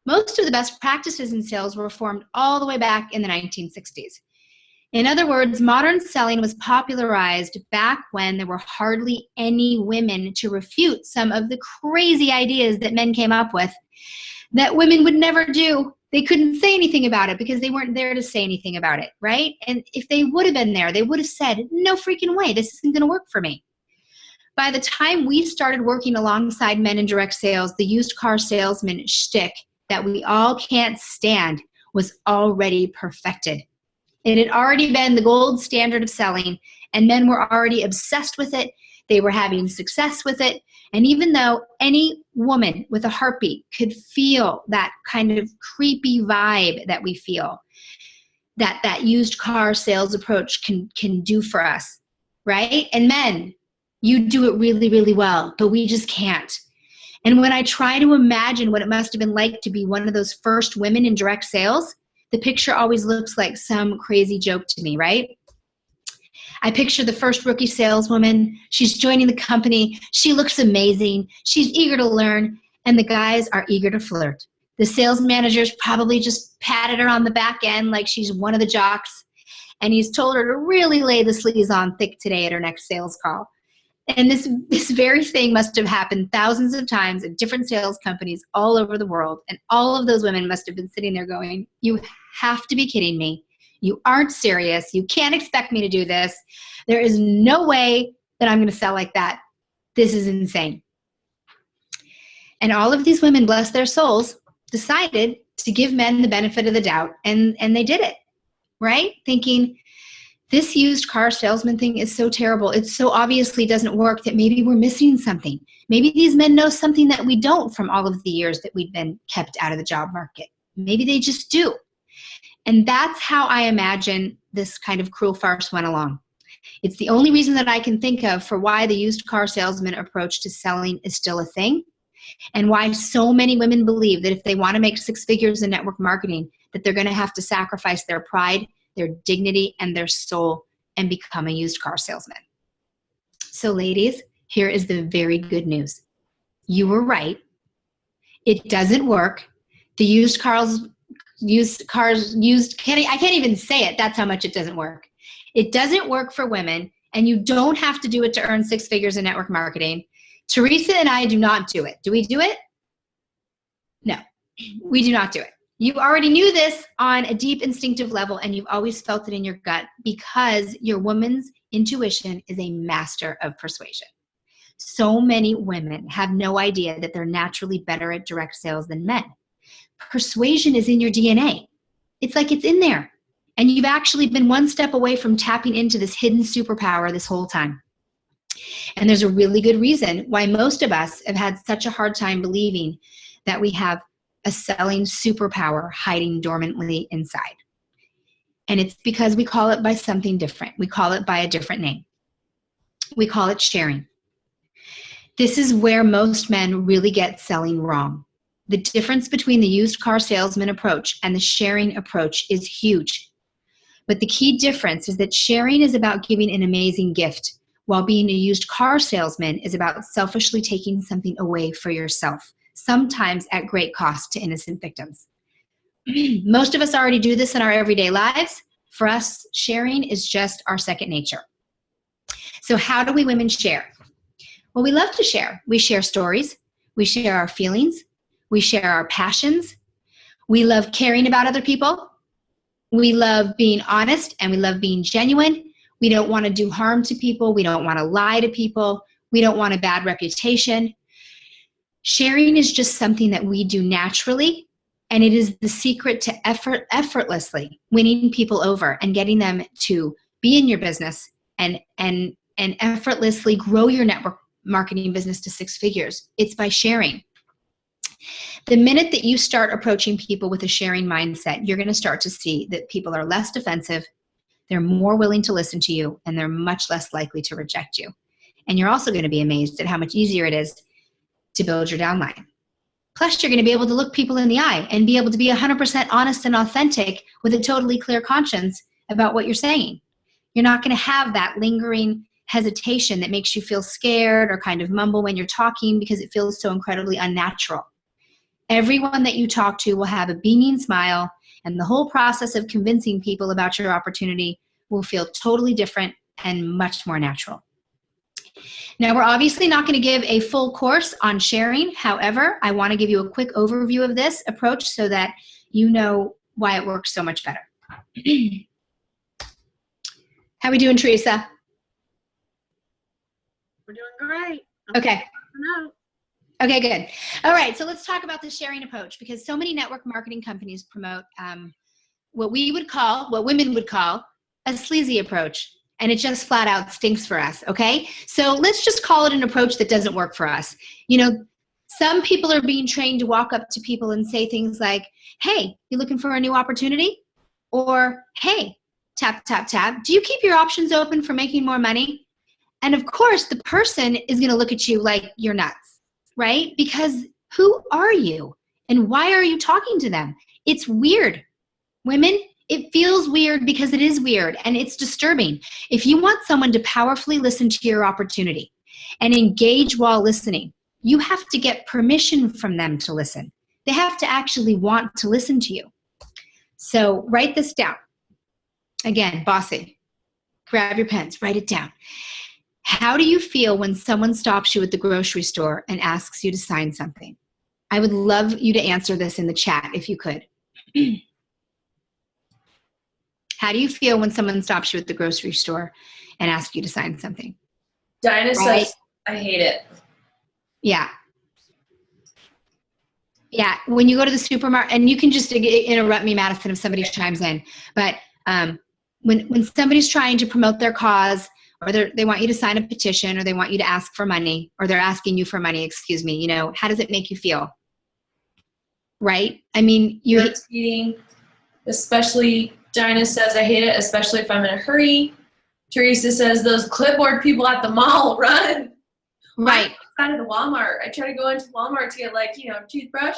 S2: most of the best practices in sales were formed all the way back in the 1960s. In other words, modern selling was popularized back when there were hardly any women to refute some of the crazy ideas that men came up with that women would never do. They couldn't say anything about it because they weren't there to say anything about it, right? And if they would have been there, they would have said, no freaking way, this isn't going to work for me. By the time we started working alongside men in direct sales, the used car salesman shtick that we all can't stand was already perfected. It had already been the gold standard of selling, and men were already obsessed with it. They were having success with it. And even though any woman with a heartbeat could feel that kind of creepy vibe that we feel, that used car sales approach can do for us, right? And men, you do it really, really well, but we just can't. And when I try to imagine what it must have been like to be one of those first women in direct sales, the picture always looks like some crazy joke to me, right? I picture the first rookie saleswoman. She's joining the company. She looks amazing. She's eager to learn, and the guys are eager to flirt. The sales manager's probably just patted her on the back end like she's one of the jocks, and he's told her to really lay the sleeves on thick today at her next sales call. And this very thing must have happened thousands of times at different sales companies all over the world, and all of those women must have been sitting there going, you have to be kidding me. You aren't serious. You can't expect me to do this. There is no way that I'm going to sell like that. This is insane. And all of these women, bless their souls, decided to give men the benefit of the doubt, and they did it, right? Thinking, this used car salesman thing is so terrible. It so obviously doesn't work that maybe we're missing something. Maybe these men know something that we don't from all of the years that we've been kept out of the job market. Maybe they just do. And that's how I imagine this kind of cruel farce went along. It's the only reason that I can think of for why the used car salesman approach to selling is still a thing, and why so many women believe that if they want to make 6 figures in network marketing, that they're going to have to sacrifice their pride, their dignity, and their soul and become a used car salesman. So ladies, here is the very good news. You were right. It doesn't work. The I can't even say it. That's how much it doesn't work. It doesn't work for women, and you don't have to do it to earn 6 figures in network marketing. Teresa and I do not do it. Do we do it? No, we do not do it. You already knew this on a deep instinctive level, and you've always felt it in your gut because your woman's intuition is a master of persuasion. So many women have no idea that they're naturally better at direct sales than men. Persuasion is in your DNA. It's like it's in there. And you've actually been one step away from tapping into this hidden superpower this whole time. And there's a really good reason why most of us have had such a hard time believing that we have a selling superpower hiding dormantly inside. And it's because we call it by something different. We call it by a different name. We call it sharing. This is where most men really get selling wrong. The difference between the used car salesman approach and the sharing approach is huge. But the key difference is that sharing is about giving an amazing gift, while being a used car salesman is about selfishly taking something away for yourself, sometimes at great cost to innocent victims. Most of us already do this in our everyday lives. For us, sharing is just our second nature. So how do we women share? Well, we love to share. We share stories. We share our feelings. We share our passions. We love caring about other people. We love being honest, and we love being genuine. We don't want to do harm to people. We don't want to lie to people. We don't want a bad reputation. Sharing is just something that we do naturally, and it is the secret to effortlessly winning people over and getting them to be in your business and effortlessly grow your network marketing business to 6 figures. It's by sharing. The minute that you start approaching people with a sharing mindset, you're going to start to see that people are less defensive, they're more willing to listen to you, and they're much less likely to reject you. And you're also going to be amazed at how much easier it is to build your downline. Plus, you're going to be able to look people in the eye and be able to be 100% honest and authentic with a totally clear conscience about what you're saying. You're not going to have that lingering hesitation that makes you feel scared or kind of mumble when you're talking because it feels so incredibly unnatural. Everyone that you talk to will have a beaming smile, and the whole process of convincing people about your opportunity will feel totally different and much more natural. Now, we're obviously not going to give a full course on sharing. However, I want to give you a quick overview of this approach so that you know why it works so much better. How we doing, Teresa?
S1: We're doing great.
S2: Okay.
S1: No.
S2: Okay, good. All right, so let's talk about the sharing approach, because so many network marketing companies promote what women would call a sleazy approach, and it just flat out stinks for us, okay? So let's just call it an approach that doesn't work for us. You know, some people are being trained to walk up to people and say things like, hey, you looking for a new opportunity? Or, hey, tap, tap, tap, do you keep your options open for making more money? And of course, the person is gonna look at you like you're nuts. Right? Because who are you? And why are you talking to them? It's weird. Women, it feels weird because it is weird and it's disturbing. If you want someone to powerfully listen to your opportunity and engage while listening, you have to get permission from them to listen. They have to actually want to listen to you. So write this down. Again, bossy. Grab your pens, write it down. How do you feel when someone stops you at the grocery store and asks you to sign something? I would love you to answer this in the chat if you could. How do you feel when someone stops you at the grocery store and asks you to sign something?
S3: Dinah says, I hate it.
S2: Yeah. Yeah, when you go to the supermarket, and you can just interrupt me, Madison, if somebody chimes in, but when somebody's trying to promote their cause, or they want you to sign a petition, or they want you to ask for money, or they're asking you for money, excuse me, you know, how does it make you feel? Right? I mean, irritating,
S3: especially, Dinah says, I hate it, especially if I'm in a hurry. Teresa says those clipboard people at the mall run.
S2: Right.
S3: Outside of the Walmart. I try to go into Walmart to get like, toothbrush.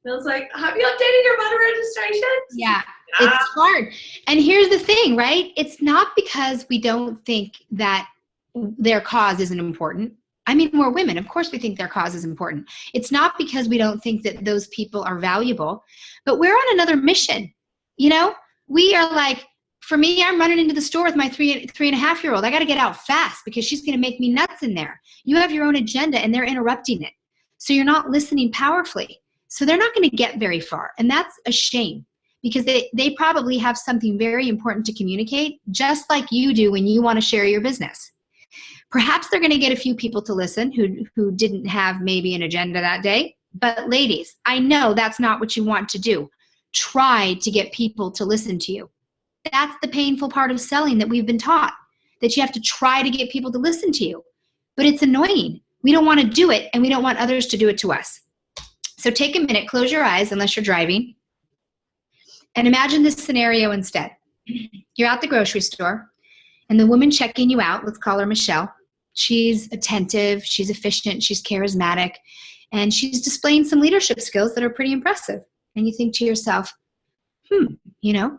S3: And it's like, have you updated your voter registration?
S2: Yeah, it's hard. And here's the thing, right? It's not because we don't think that their cause isn't important. I mean, we're women. Of course we think their cause is important. It's not because we don't think that those people are valuable, but we're on another mission. We are like, for me, I'm running into the store with my 3.5-year-old. I got to get out fast because she's going to make me nuts in there. You have your own agenda and they're interrupting it. So you're not listening powerfully. So they're not going to get very far. And that's a shame because they probably have something very important to communicate, just like you do when you want to share your business. Perhaps they're going to get a few people to listen who didn't have maybe an agenda that day. But ladies, I know that's not what you want to do. Try to get people to listen to you. That's the painful part of selling that we've been taught, that you have to try to get people to listen to you. But it's annoying. We don't want to do it, and we don't want others to do it to us. So take a minute, close your eyes unless you're driving, and imagine this scenario instead. You're at the grocery store, and the woman checking you out, let's call her Michelle, she's attentive, she's efficient, she's charismatic, and she's displaying some leadership skills that are pretty impressive. And you think to yourself,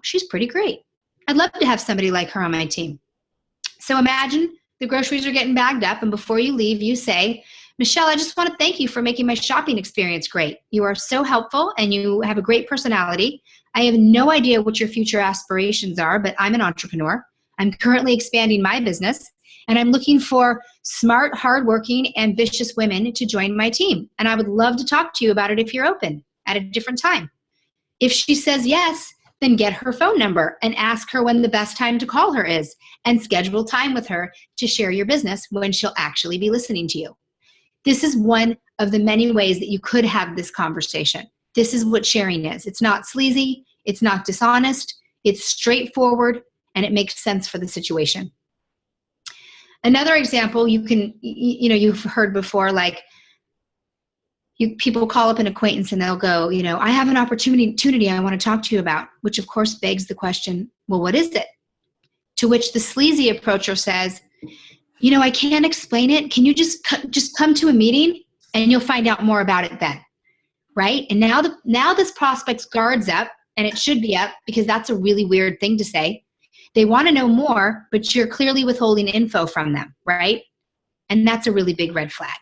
S2: she's pretty great. I'd love to have somebody like her on my team. So imagine the groceries are getting bagged up, and before you leave, you say, Michelle, I just want to thank you for making my shopping experience great. You are so helpful, and you have a great personality. I have no idea what your future aspirations are, but I'm an entrepreneur. I'm currently expanding my business, and I'm looking for smart, hardworking, ambitious women to join my team. And I would love to talk to you about it if you're open at a different time. If she says yes, then get her phone number and ask her when the best time to call her is, and schedule time with her to share your business when she'll actually be listening to you. This is one of the many ways that you could have this conversation. This is what sharing is. It's not sleazy, it's not dishonest, it's straightforward, and it makes sense for the situation. Another example you've heard before, like people call up an acquaintance and they'll go, I have an opportunity I want to talk to you about, which of course begs the question, well, what is it? To which the sleazy approacher says, I can't explain it. Can you just come to a meeting and you'll find out more about it then, right? And now this prospect's guard's up, and it should be up because that's a really weird thing to say. They want to know more, but you're clearly withholding info from them, right? And that's a really big red flag.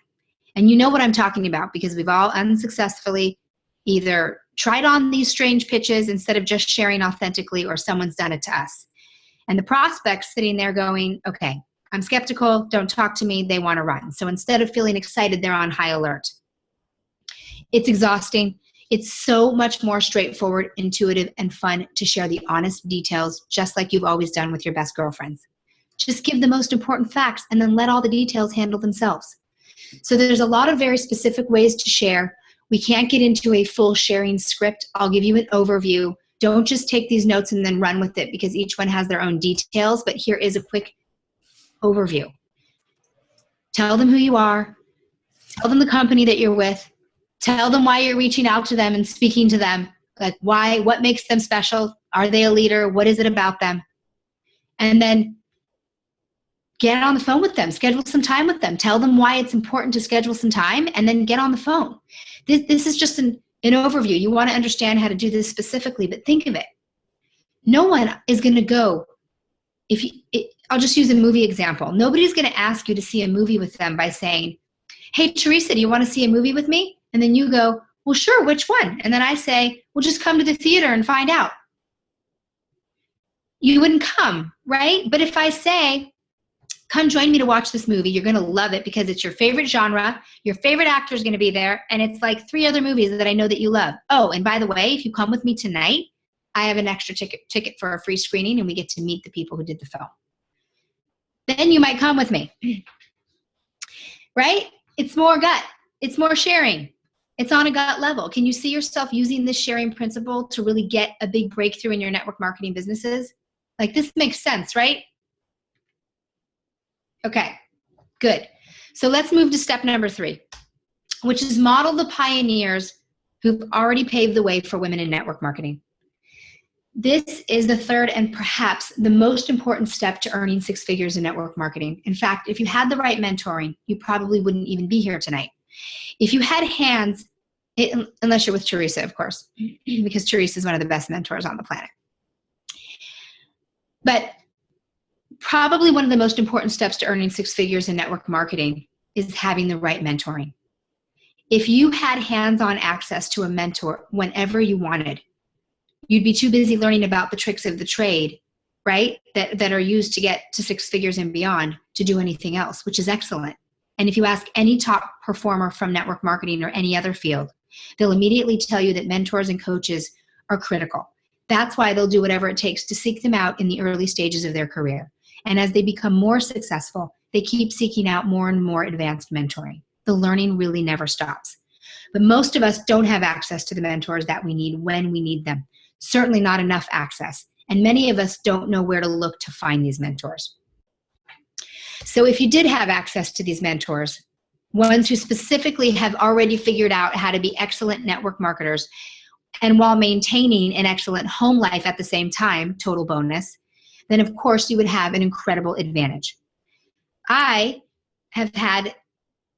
S2: And you know what I'm talking about because we've all unsuccessfully either tried on these strange pitches instead of just sharing authentically, or someone's done it to us. And the prospect's sitting there going, okay, I'm skeptical, don't talk to me, they want to run. So instead of feeling excited, they're on high alert. It's exhausting. It's so much more straightforward, intuitive, and fun to share the honest details, just like you've always done with your best girlfriends. Just give the most important facts and then let all the details handle themselves. So there's a lot of very specific ways to share. We can't get into a full sharing script. I'll give you an overview. Don't just take these notes and then run with it because each one has their own details, but here is a quick overview. Tell them who you are. Tell them the company that you're with. Tell them why you're reaching out to them and speaking to them. Like why, what makes them special? Are they a leader? What is it about them? And then get on the phone with them. Schedule some time with them. Tell them why it's important to schedule some time, and then get on the phone. This is just an overview. You want to understand how to do this specifically, but think of it. No one is going to go, I'll just use a movie example. Nobody's going to ask you to see a movie with them by saying, hey, Teresa, do you want to see a movie with me? And then you go, well, sure, which one? And then I say, well, just come to the theater and find out. You wouldn't come, right? But if I say, come join me to watch this movie, you're going to love it because it's your favorite genre, your favorite actor is going to be there, and it's like 3 other movies that I know that you love. Oh, and by the way, if you come with me tonight, I have an extra ticket for a free screening, and we get to meet the people who did the film. Then you might come with me, right? It's more gut. It's more sharing. It's on a gut level. Can you see yourself using this sharing principle to really get a big breakthrough in your network marketing businesses? Like, this makes sense, right? Okay, good. So let's move to step number 3, which is model the pioneers who've already paved the way for women in network marketing. This is the third and perhaps the most important step to earning 6 figures in network marketing. In fact, if you had the right mentoring, you probably wouldn't even be here tonight. If you had hands, unless you're with Teresa, of course, because Teresa is one of the best mentors on the planet. But probably one of the most important steps to earning 6 figures in network marketing is having the right mentoring. If you had hands-on access to a mentor whenever you wanted, you'd be too busy learning about the tricks of the trade, right? That are used to get to 6 figures and beyond to do anything else, which is excellent. And if you ask any top performer from network marketing or any other field, they'll immediately tell you that mentors and coaches are critical. That's why they'll do whatever it takes to seek them out in the early stages of their career. And as they become more successful, they keep seeking out more and more advanced mentoring. The learning really never stops. But most of us don't have access to the mentors that we need when we need them. Certainly not enough access. And many of us don't know where to look to find these mentors. So if you did have access to these mentors, ones who specifically have already figured out how to be excellent network marketers, and while maintaining an excellent home life at the same time, total bonus, then of course you would have an incredible advantage. I have had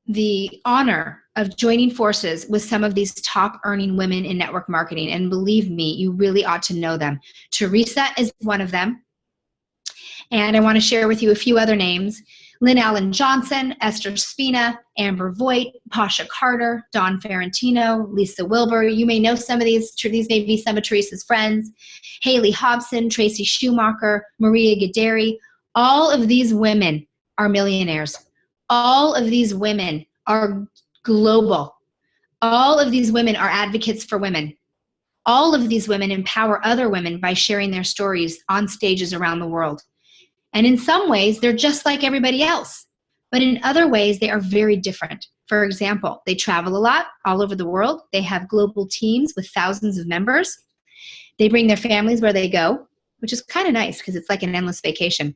S2: the honor of joining forces with some of these top earning women in network marketing, and believe me, you really ought to know them. Teresa is one of them, and I want to share with you a few other names. Lynn Allen Johnson, Esther Spina, Amber Voigt, Pasha Carter, Dawn Ferrantino, Lisa Wilbur. You may know some of these may be some of Teresa's friends. Haley Hobson, Tracy Schumacher, Maria Gaderi. All of these women are millionaires. All of these women are global. All of these women are advocates for women. All of these women empower other women by sharing their stories on stages around the world. And in some ways, they're just like everybody else. But in other ways, they are very different. For example, they travel a lot all over the world. They have global teams with thousands of members. They bring their families where they go, which is kind of nice because it's like an endless vacation.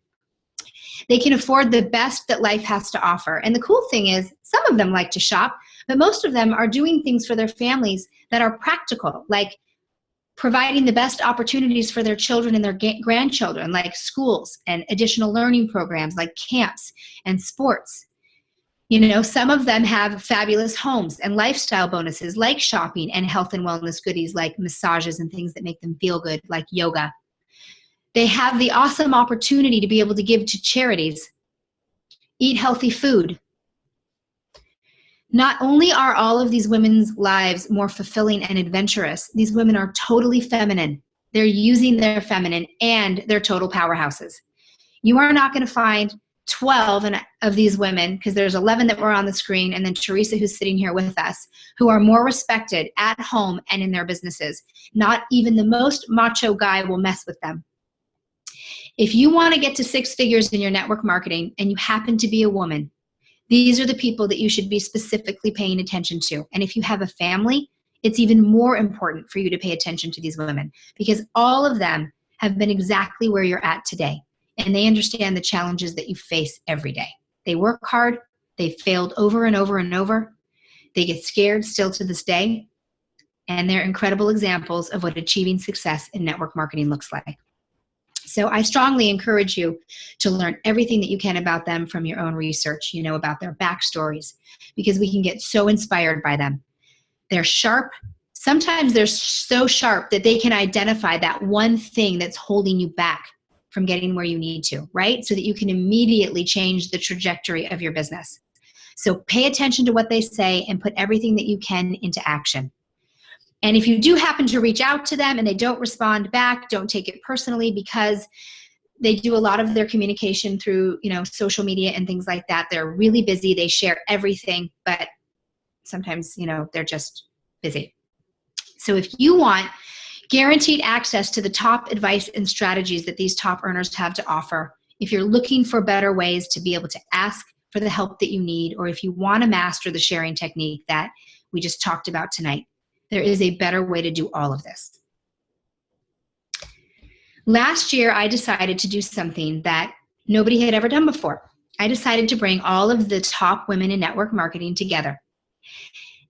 S2: They can afford the best that life has to offer. And the cool thing is, some of them like to shop, but most of them are doing things for their families that are practical, like providing the best opportunities for their children and their grandchildren, like schools and additional learning programs like camps and sports. You know, some of them have fabulous homes and lifestyle bonuses like shopping and health and wellness goodies like massages and things that make them feel good, like yoga. They have the awesome opportunity to be able to give to charities, eat healthy food. Not only are all of these women's lives more fulfilling and adventurous, these women are totally feminine. They're using their feminine and they're total powerhouses. You are not going to find 12 of these women, because there's 11 that were on the screen, and then Teresa, who's sitting here with us, who are more respected at home and in their businesses. Not even the most macho guy will mess with them. If you want to get to 6 figures in your network marketing and you happen to be a woman, these are the people that you should be specifically paying attention to. And if you have a family, it's even more important for you to pay attention to these women, because all of them have been exactly where you're at today. And they understand the challenges that you face every day. They work hard. They failed over and over and over. They get scared still to this day. And they're incredible examples of what achieving success in network marketing looks like. So I strongly encourage you to learn everything that you can about them from your own research, you know, about their backstories, because we can get so inspired by them. They're sharp. Sometimes they're so sharp that they can identify that one thing that's holding you back from getting where you need to, right? So that you can immediately change the trajectory of your business. So pay attention to what they say and put everything that you can into action. And if you do happen to reach out to them and they don't respond back, don't take it personally, because they do a lot of their communication through, you know, social media and things like that. They're really busy. They share everything, but sometimes, you know, they're just busy. So if you want guaranteed access to the top advice and strategies that these top earners have to offer, if you're looking for better ways to be able to ask for the help that you need, or if you want to master the sharing technique that we just talked about tonight, there is a better way to do all of this. Last year, I decided to do something that nobody had ever done before. I decided to bring all of the top women in network marketing together.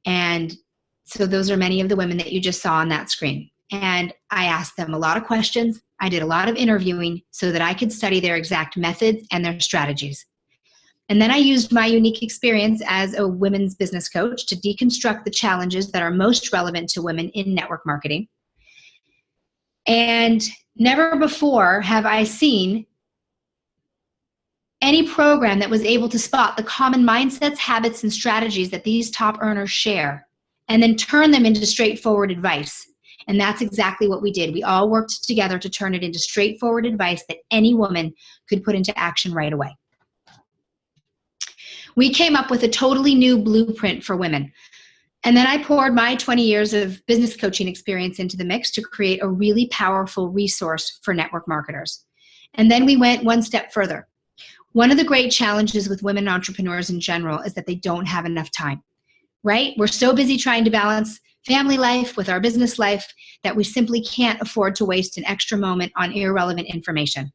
S2: And so those are many of the women that you just saw on that screen. and I asked them a lot of questions. I did a lot of interviewing so that I could study their exact methods and their strategies. And then I used my unique experience as a women's business coach to deconstruct the challenges that are most relevant to women in network marketing. And never before have I seen any program that was able to spot the common mindsets, habits, and strategies that these top earners share, and then turn them into straightforward advice. And that's exactly what we did. We all worked together to turn it into straightforward advice that any woman could put into action right away. We came up with a totally new blueprint for women. And then I poured my 20 years of business coaching experience into the mix to create a really powerful resource for network marketers. And then we went one step further. One of the great challenges with women entrepreneurs in general is that they don't have enough time, right? We're so busy trying to balance family life with our business life that we simply can't afford to waste an extra moment on irrelevant information.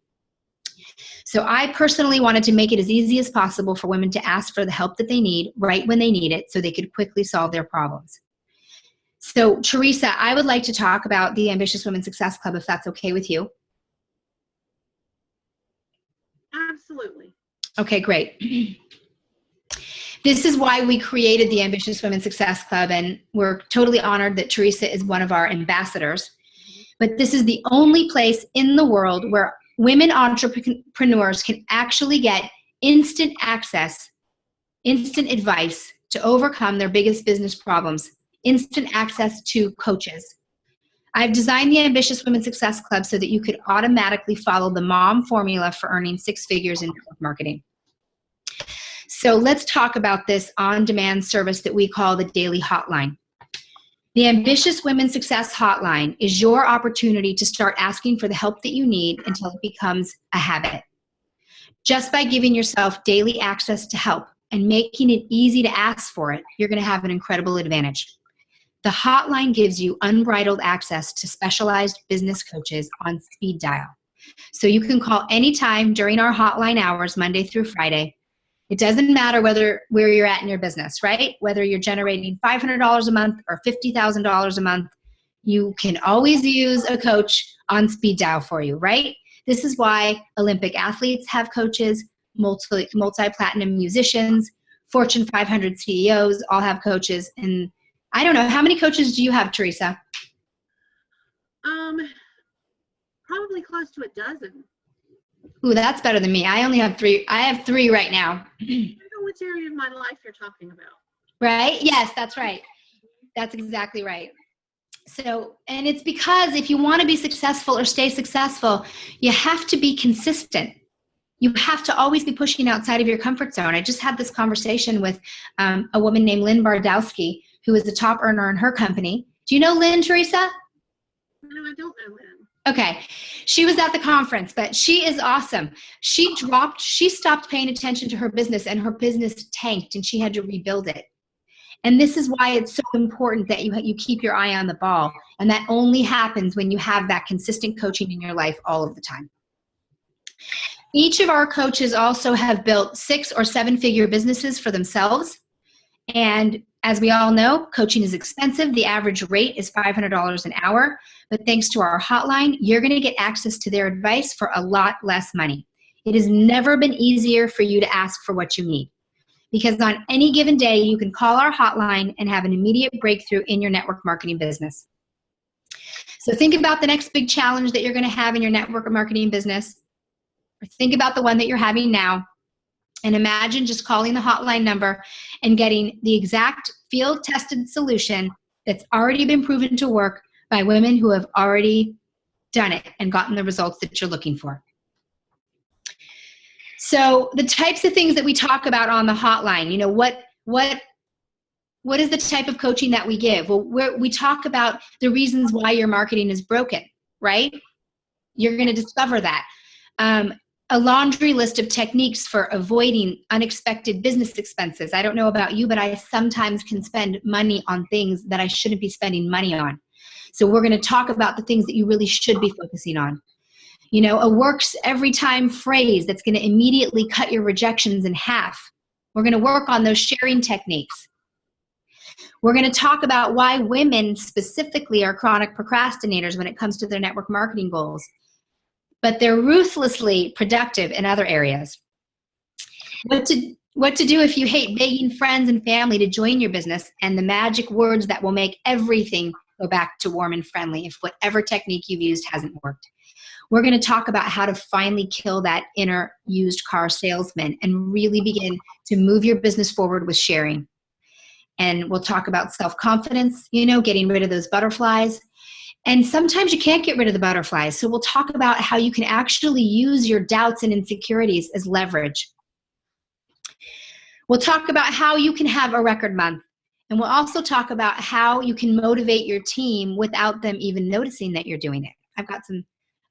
S2: So I personally wanted to make it as easy as possible for women to ask for the help that they need right when they need it so they could quickly solve their problems. So Teresa, I would like to talk about the Ambitious Women Success Club, if that's okay with you.
S1: Absolutely.
S2: Okay, great. This is why we created the Ambitious Women Success Club, and we're totally honored that Teresa is one of our ambassadors. But this is the only place in the world where women entrepreneurs can actually get instant access, instant advice to overcome their biggest business problems, instant access to coaches. I've designed the Ambitious Women Success Club so that you could automatically follow the mom formula for earning 6 figures in network marketing. So let's talk about this on-demand service that we call the Daily Hotline. The Ambitious Women Success Hotline is your opportunity to start asking for the help that you need until it becomes a habit. Just by giving yourself daily access to help and making it easy to ask for it, you're going to have an incredible advantage. The hotline gives you unbridled access to specialized business coaches on speed dial. So you can call anytime during our hotline hours, Monday through Friday. It doesn't matter where you're at in your business, right? Whether you're generating $500 a month or $50,000 a month, you can always use a coach on speed dial for you, right? This is why Olympic athletes have coaches, multi-platinum musicians, Fortune 500 CEOs all have coaches. And I don't know, how many coaches do you have, Teresa?
S1: Probably close to a dozen.
S2: Ooh, that's better than me. I only have 3. I have 3 right now.
S1: I don't know which area of my life you're talking about.
S2: Right? Yes, that's right. That's exactly right. So, and it's because if you want to be successful or stay successful, you have to be consistent. You have to always be pushing outside of your comfort zone. I just had this conversation with a woman named Lynn Bardowski, who is the top earner in her company. Do you know Lynn, Teresa?
S1: No, I don't know Lynn.
S2: Okay. She was at the conference, but she is awesome. She stopped paying attention to her business and her business tanked and she had to rebuild it. And this is why it's so important that you keep your eye on the ball. And that only happens when you have that consistent coaching in your life all of the time. Each of our coaches also have built 6 or 7-figure businesses for themselves. And as we all know, coaching is expensive. The average rate is $500 an hour. But thanks to our hotline, you're going to get access to their advice for a lot less money. It has never been easier for you to ask for what you need. Because on any given day, you can call our hotline and have an immediate breakthrough in your network marketing business. So think about the next big challenge that you're going to have in your network marketing business. Or think about the one that you're having now. And imagine just calling the hotline number and getting the exact field-tested solution that's already been proven to work by women who have already done it and gotten the results that you're looking for. So the types of things that we talk about on the hotline, you know, what is the type of coaching that we give? Well, we talk about the reasons why your marketing is broken, right? You're going to discover that. A laundry list of techniques for avoiding unexpected business expenses. I don't know about you, but I sometimes can spend money on things that I shouldn't be spending money on. So we're going to talk about the things that you really should be focusing on. You know, a works every time phrase that's going to immediately cut your rejections in half. We're going to work on those sharing techniques. We're going to talk about why women specifically are chronic procrastinators when it comes to their network marketing goals, but they're ruthlessly productive in other areas. What to do if you hate begging friends and family to join your business, and the magic words that will make everything go back to warm and friendly if whatever technique you've used hasn't worked. We're going to talk about how to finally kill that inner used car salesman and really begin to move your business forward with sharing. And we'll talk about self-confidence, getting rid of those butterflies. And sometimes you can't get rid of the butterflies. So we'll talk about how you can actually use your doubts and insecurities as leverage. We'll talk about how you can have a record month. And we'll also talk about how you can motivate your team without them even noticing that you're doing it. I've got some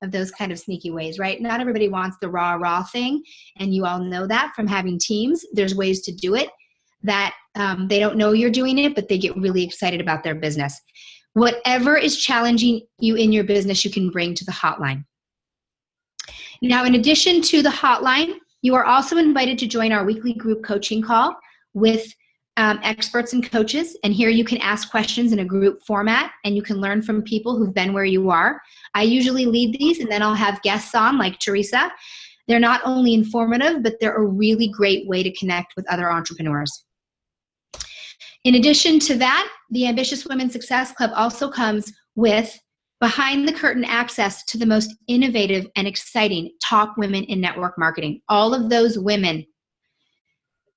S2: of those kind of sneaky ways, right? Not everybody wants the raw thing. And you all know that from having teams. There's ways to do it that they don't know you're doing it, but they get really excited about their business. Whatever is challenging you in your business, you can bring to the hotline. Now, in addition to the hotline, you are also invited to join our weekly group coaching call with experts and coaches. And here you can ask questions in a group format, and you can learn from people who've been where you are. I usually lead these, and then I'll have guests on like Teresa. They're not only informative, but they're a really great way to connect with other entrepreneurs. In addition to that, the Ambitious Women Success Club also comes with behind the curtain access to the most innovative and exciting top women in network marketing. All of those women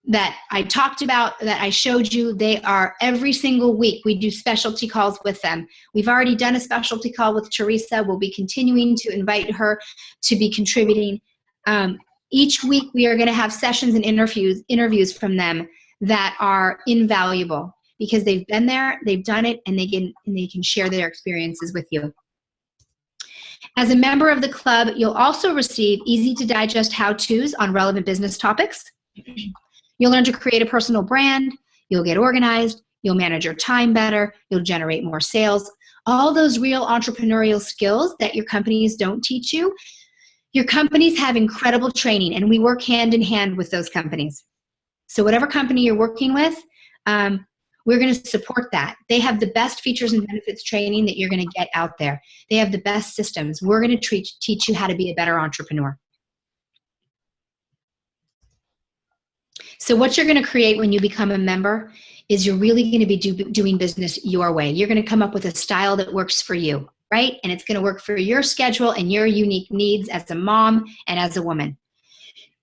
S2: that I talked about, that I showed you, they are every single week. We do specialty calls with them. We've already done a specialty call with Teresa. We'll be continuing to invite her to be contributing. Each week we are going to have sessions and interviews from them that are invaluable because they've been there, they've done it, and they can share their experiences with you. As a member of the club, you'll also receive easy to digest how-tos on relevant business topics. You'll learn to create a personal brand, you'll get organized, you'll manage your time better, you'll generate more sales. All those real entrepreneurial skills that your companies don't teach you. Your companies have incredible training, and we work hand in hand with those companies. So whatever company you're working with, we're going to support that. They have the best features and benefits training that you're going to get out there. They have the best systems. We're going to teach you how to be a better entrepreneur. So what you're going to create when you become a member is you're really going to be doing business your way. You're going to come up with a style that works for you, right? And it's going to work for your schedule and your unique needs as a mom and as a woman.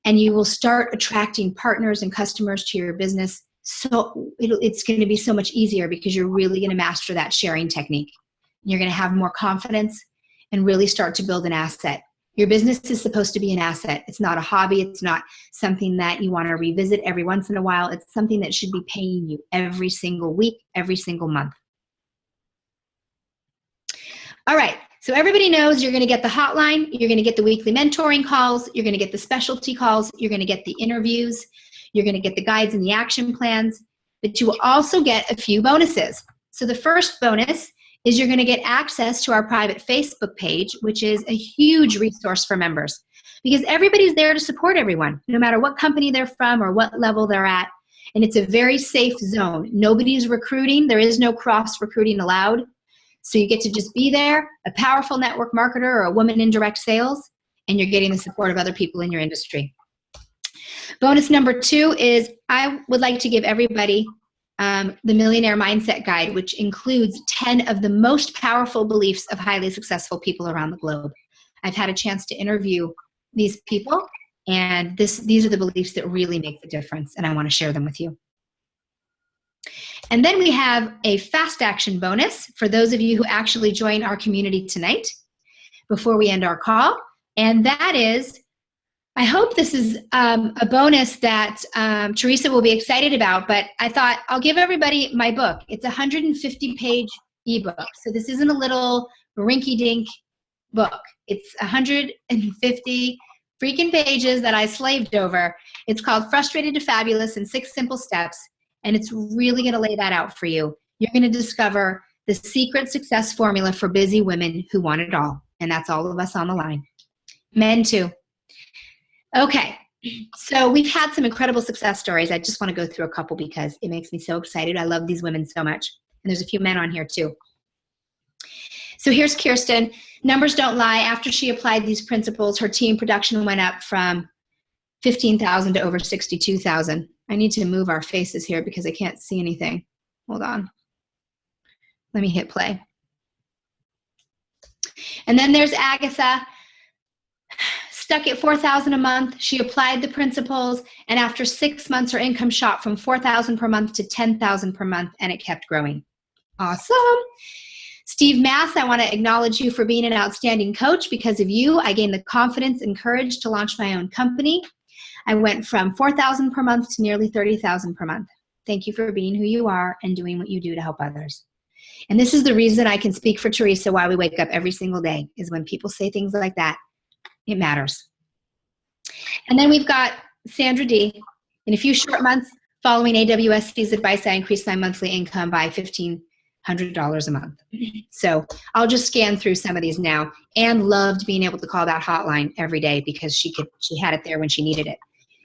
S2: And you will start attracting partners and customers to your business. So it's going to be so much easier because you're really going to master that sharing technique. You're going to have more confidence and really start to build an asset. Your business is supposed to be an asset. It's not a hobby. It's not something that you want to revisit every once in a while. It's something that should be paying you every single week, every single month. All right. So everybody knows you're going to get the hotline, you're going to get the weekly mentoring calls, you're going to get the specialty calls, you're going to get the interviews, you're going to get the guides and the action plans, but you will also get a few bonuses. So the first bonus is you're going to get access to our private Facebook page, which is a huge resource for members because everybody's there to support everyone, no matter what company they're from or what level they're at. And it's a very safe zone. Nobody's recruiting. There is no cross recruiting allowed. So you get to just be there, a powerful network marketer or a woman in direct sales, and you're getting the support of other people in your industry. Bonus number 2 is I would like to give everybody the Millionaire Mindset Guide, which includes 10 of the most powerful beliefs of highly successful people around the globe. I've had a chance to interview these people, and these are the beliefs that really make the difference, and I want to share them with you. And then we have a fast action bonus for those of you who actually join our community tonight before we end our call. And that is, I hope this is a bonus that Teresa will be excited about, but I thought I'll give everybody my book. It's a 150-page ebook. So this isn't a little rinky-dink book. It's 150 freaking pages that I slaved over. It's called Frustrated to Fabulous in 6 Simple Steps. And it's really going to lay that out for you. You're going to discover the secret success formula for busy women who want it all. And that's all of us on the line. Men too. Okay. So we've had some incredible success stories. I just want to go through a couple because it makes me so excited. I love these women so much. And there's a few men on here too. So here's Kirsten. Numbers don't lie. After she applied these principles, her team production went up from 15,000 to over 62,000. I need to move our faces here because I can't see anything. Hold on. Let me hit play. And then there's Agatha. Stuck at 4,000 a month. She applied the principles, and after 6 months, her income shot from 4,000 per month to 10,000 per month, and it kept growing. Awesome. Steve Mass, I want to acknowledge you for being an outstanding coach. Because of you, I gained the confidence and courage to launch my own company. I went from 4,000 per month to nearly 30,000 per month. Thank you for being who you are and doing what you do to help others. And this is the reason I can speak for Teresa why we wake up every single day, is when people say things like that, it matters. And then we've got Sandra D. In a few short months following AWSC's advice, I increased my monthly income by $1,500 a month. So I'll just scan through some of these now. Anne loved being able to call that hotline every day because she had it there when she needed it.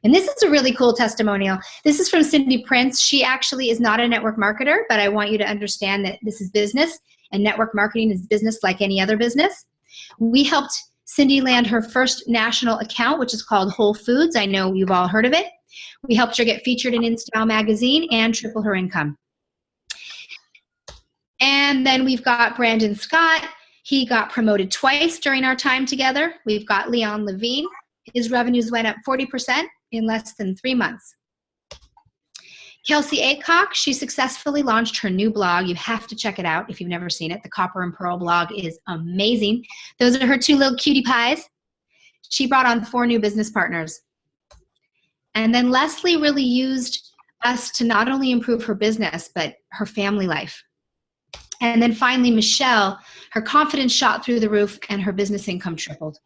S2: And this is a really cool testimonial. This is from Cindy Prince. She actually is not a network marketer, but I want you to understand that this is business, and network marketing is business like any other business. We helped Cindy land her first national account, which is called Whole Foods. I know you've all heard of it. We helped her get featured in InStyle magazine and triple her income. And then we've got Brandon Scott. He got promoted twice during our time together. We've got Leon Levine. His revenues went up 40% in less than 3 months. Kelsey Aycock, she successfully launched her new blog. You have to check it out if you've never seen it. The Copper and Pearl blog is amazing. Those are her 2 little cutie pies. She brought on 4 new business partners. And then Leslie really used us to not only improve her business, but her family life. And then finally, Michelle, her confidence shot through the roof and her business income tripled.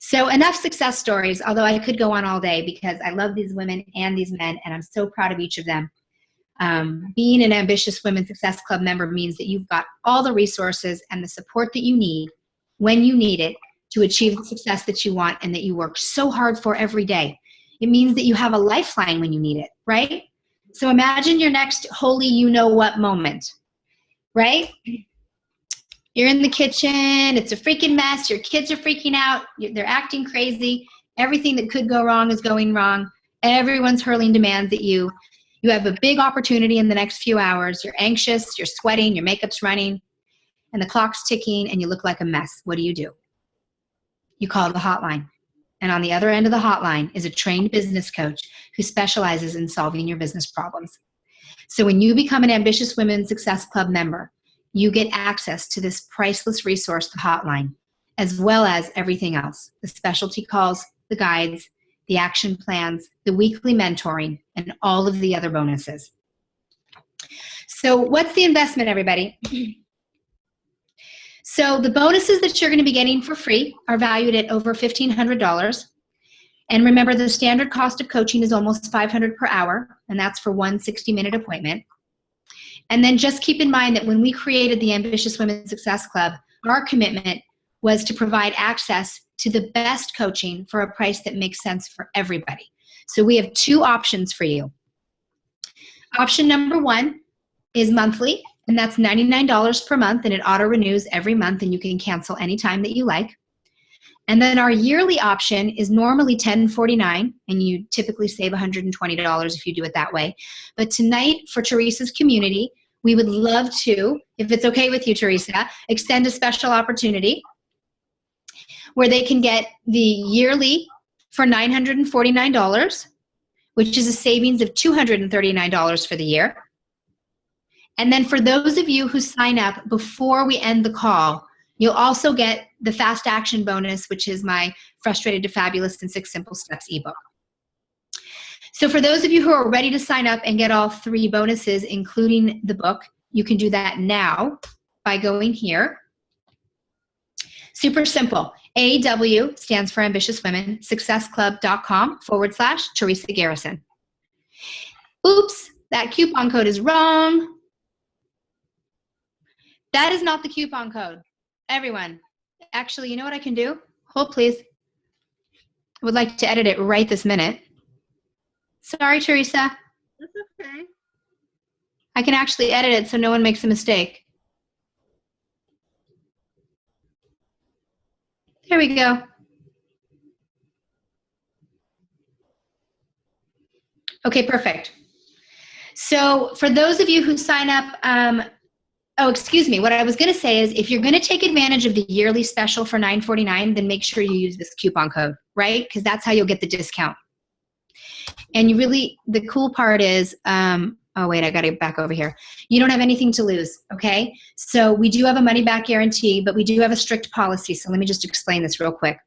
S2: So enough success stories, although I could go on all day because I love these women and these men, and I'm so proud of each of them. Being an Ambitious Women Success Club member means that you've got all the resources and the support that you need when you need it to achieve the success that you want and that you work so hard for every day. It means that you have a lifeline when you need it, right? So imagine your next holy you-know-what moment, right? You're in the kitchen, it's a freaking mess, your kids are freaking out, they're acting crazy, everything that could go wrong is going wrong, everyone's hurling demands at you. You have a big opportunity in the next few hours, you're anxious, you're sweating, your makeup's running, and the clock's ticking and you look like a mess. What do? You call the hotline. And on the other end of the hotline is a trained business coach who specializes in solving your business problems. So when you become an Ambitious Women Success Club member, you get access to this priceless resource, the hotline, as well as everything else, the specialty calls, the guides, the action plans, the weekly mentoring, and all of the other bonuses. So what's the investment, everybody? So the bonuses that you're going to be getting for free are valued at over $1,500. And remember, the standard cost of coaching is almost $500 per hour, and that's for one 60-minute appointment. And then just keep in mind that when we created the Ambitious Women Success Club, our commitment was to provide access to the best coaching for a price that makes sense for everybody. So we have 2 options for you. Option number 1 is monthly, and that's $99 per month, and it auto-renews every month, and you can cancel anytime that you like. And then our yearly option is normally $10.49, and you typically save $120 if you do it that way. But tonight, for Teresa's community, we would love to, if it's okay with you, Teresa, extend a special opportunity where they can get the yearly for $949, which is a savings of $239 for the year. And then for those of you who sign up before we end the call, you'll also get the Fast Action bonus, which is my Frustrated to Fabulous in 6 Simple Steps ebook. So for those of you who are ready to sign up and get all 3 bonuses, including the book, you can do that now by going here. Super simple. AW stands for Ambitious Women, successclub.com/Teresa Garrison. Oops, that coupon code is wrong. That is not the coupon code. Everyone, actually, you know what I can do? Hold, please. would like to edit it right this minute. Sorry, Teresa.
S1: That's okay.
S2: I can actually edit it so no one makes a mistake. There we go. Okay, perfect. So for those of you who sign up, oh, excuse me. What I was going to say is if you're going to take advantage of the yearly special for $9.49, then make sure you use this coupon code, right? Because that's how you'll get the discount. And you really, the cool part is, oh wait, I got to get back over here. You don't have anything to lose, okay? So we do have a money back guarantee, but we do have a strict policy. So let me just explain this real quick.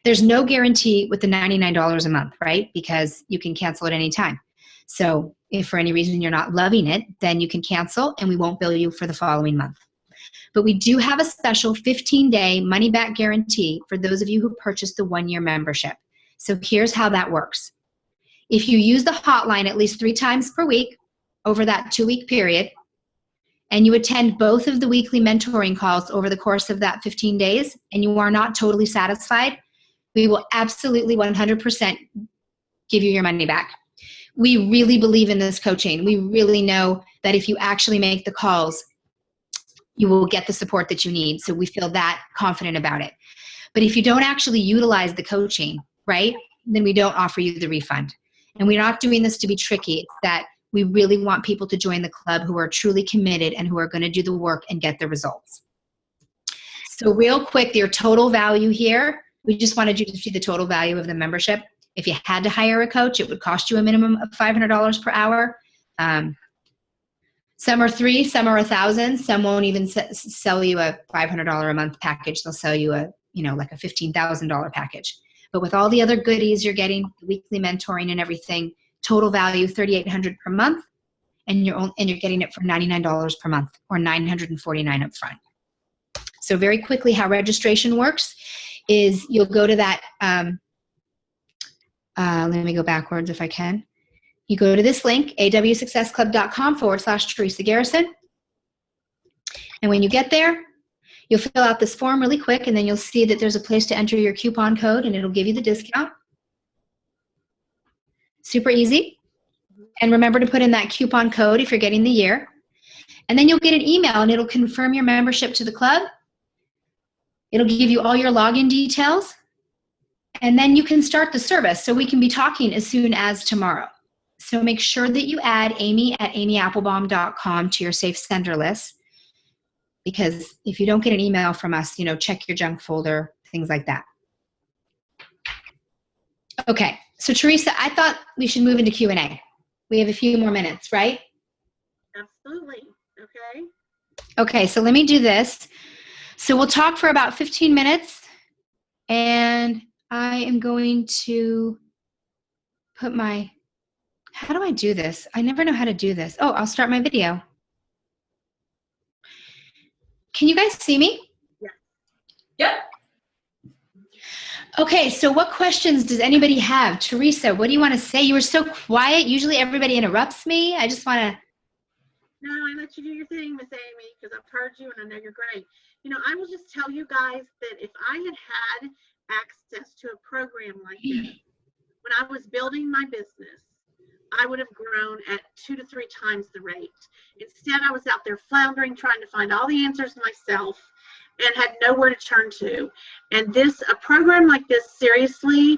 S2: There's no guarantee with the $99 a month, right? Because you can cancel at any time. So if for any reason you're not loving it, then you can cancel and we won't bill you for the following month. But we do have a special 15-day money-back guarantee for those of you who purchased the one-year membership. So here's how that works. If you use the hotline at least 3 times per week over that 2-week period, and you attend both of the weekly mentoring calls over the course of that 15 days, and you are not totally satisfied, we will absolutely 100% give you your money back. We really believe in this coaching. We really know that if you actually make the calls, you will get the support that you need. So we feel that confident about it. But if you don't actually utilize the coaching, right, then we don't offer you the refund. And we're not doing this to be tricky. It's that we really want people to join the club who are truly committed and who are going to do the work and get the results. So real quick, your total value here, we just wanted you to see the total value of the membership. If you had to hire a coach, it would cost you a minimum of $500 per hour. Some are $3, some are $1,000. Some won't even sell you a $500 a month package. They'll sell you a, like a $15,000 package. But with all the other goodies you're getting, the weekly mentoring and everything, total value $3,800 per month, and you're getting it for $99 per month or $949 up front. So very quickly, how registration works is you'll go to that. Let me go backwards if I can. You go to this link, awsuccessclub.com/Teresa Garrison. And when you get there, you'll fill out this form really quick, and then you'll see that there's a place to enter your coupon code, and it'll give you the discount. Super easy. And remember to put in that coupon code if you're getting the year. And then you'll get an email, and it'll confirm your membership to the club. It'll give you all your login details. And then you can start the service. So we can be talking as soon as tomorrow. So make sure that you add Amy at amyapplebaum.com to your safe sender list. Because if you don't get an email from us, check your junk folder, things like that. Okay, so Teresa, I thought we should move into Q&A. We have a few more minutes, right?
S1: Absolutely. Okay.
S2: Okay, so let me do this. So we'll talk for about 15 minutes, and I am going to put my, how do I do this? I never know how to do this. Oh, I'll start my video. Can you guys see me?
S1: Yeah.
S3: Yep.
S2: Okay, so what questions does anybody have? Teresa, what do you want to say? You were so quiet. Usually everybody interrupts me. I just want to.
S1: No, I let you do your thing, Miss Amy, because I've heard you and I know you're great. I will just tell you guys that if I had access to a program like this, when I was building my business, I would have grown at 2 to 3 times the rate. Instead, I was out there floundering, trying to find all the answers myself and had nowhere to turn to. And a program like this, seriously,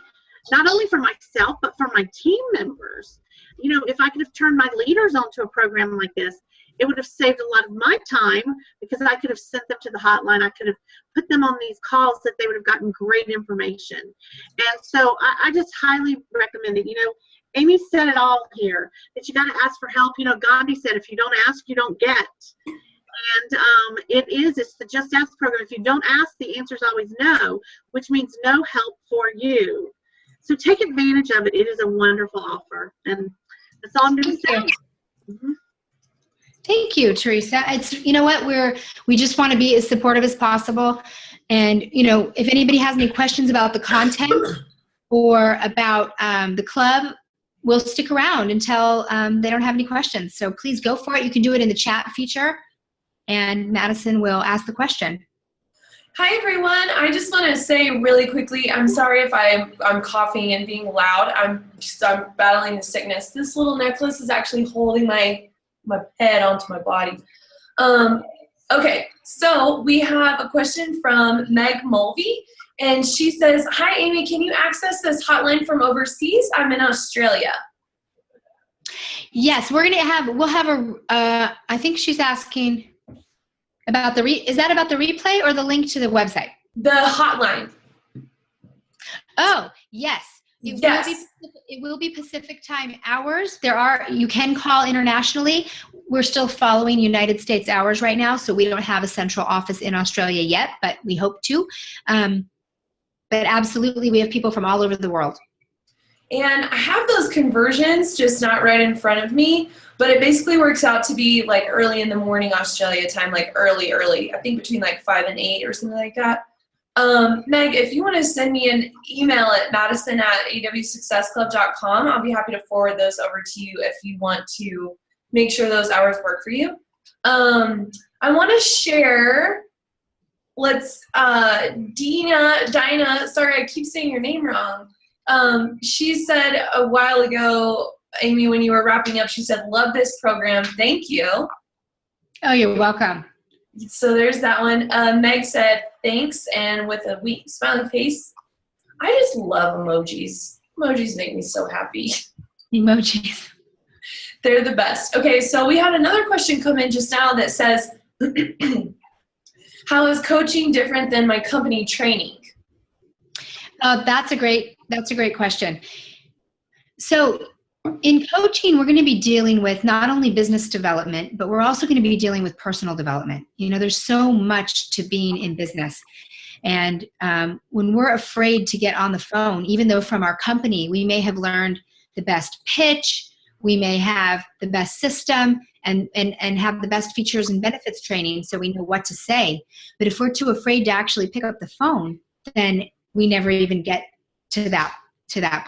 S1: not only for myself, but for my team members, if I could have turned my leaders onto a program like this, it would have saved a lot of my time because I could have sent them to the hotline. I could have put them on these calls that they would have gotten great information. And so I just highly recommend it. Amy said it all here, that you got to ask for help. Gandhi said, if you don't ask, you don't get. And it's the Just Ask program. If you don't ask, the answer's always no, which means no help for you. So take advantage of it. It is a wonderful offer. And that's all I'm going to say. Mm-hmm.
S2: Thank you, Teresa. It's, what, we just want to be as supportive as possible. And, if anybody has any questions about the content or about the club, we'll stick around until they don't have any questions. So please go for it. You can do it in the chat feature, and Madison will ask the question.
S3: Hi everyone. I just want to say really quickly, I'm sorry if I'm coughing and being loud. I'm battling the sickness. This little necklace is actually holding my head onto my body. Okay, so we have a question from Meg Mulvey, and she says, "Hi Amy, can you access this hotline from overseas? I'm in Australia."
S2: Yes, we'll have a, I think she's asking about is that about the replay or the link to the website?
S3: The hotline.
S2: Oh, yes. It will be Pacific time hours. You can call internationally. We're still following United States hours right now, so we don't have a central office in Australia yet, but we hope to. But absolutely, we have people from all over the world.
S3: And I have those conversions, just not right in front of me, but it basically works out to be like early in the morning Australia time, like early. I think between like 5 and 8 or something like that. Meg, if you want to send me an email at madison@awsuccessclub.com, I'll be happy to forward those over to you if you want to make sure those hours work for you. I want to share, Dinah, sorry, I keep saying your name wrong. She said a while ago, Amy, when you were wrapping up, she said, "Love this program. Thank you."
S2: Oh, you're welcome.
S3: So there's that one. Meg said, "Thanks," and with a smiley face. I just love emojis. Emojis make me so happy.
S2: Emojis.
S3: They're the best. Okay, so we had another question come in just now that says, "How is coaching different than my company training?"
S2: That's a great question. So in coaching, we're going to be dealing with not only business development, but we're also going to be dealing with personal development. You know, there's so much to being in business. And when we're afraid to get on the phone, even though from our company, we may have learned the best pitch, we may have the best system, and have the best features and benefits training so we know what to say. But if we're too afraid to actually pick up the phone, then we never even get to that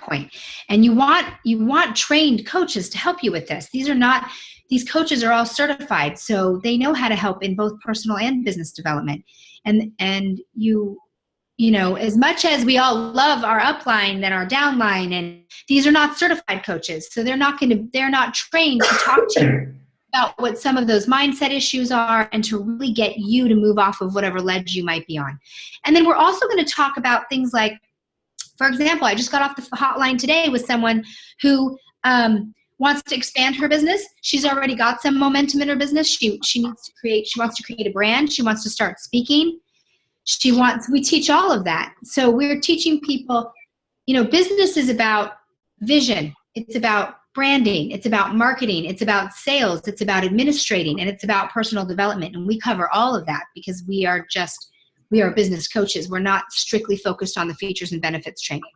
S2: point. And you want trained coaches to help you with this. These coaches are all certified, so they know how to help in both personal and business development. And you know, as much as we all love our upline and our downline, and these are not certified coaches, so they're not trained to talk to you about what some of those mindset issues are and to really get you to move off of whatever ledge you might be on. And then we're also going to talk about things like, for example, I just got off the hotline today with someone who wants to expand her business. She's already got some momentum in her business. She wants to create a brand. She wants to start speaking. We teach all of that. So we're teaching people, you know, business is about vision. It's about branding. It's about marketing. It's about sales. It's about administrating, and it's about personal development. And we cover all of that because we are business coaches. We're not strictly focused on the features and benefits training.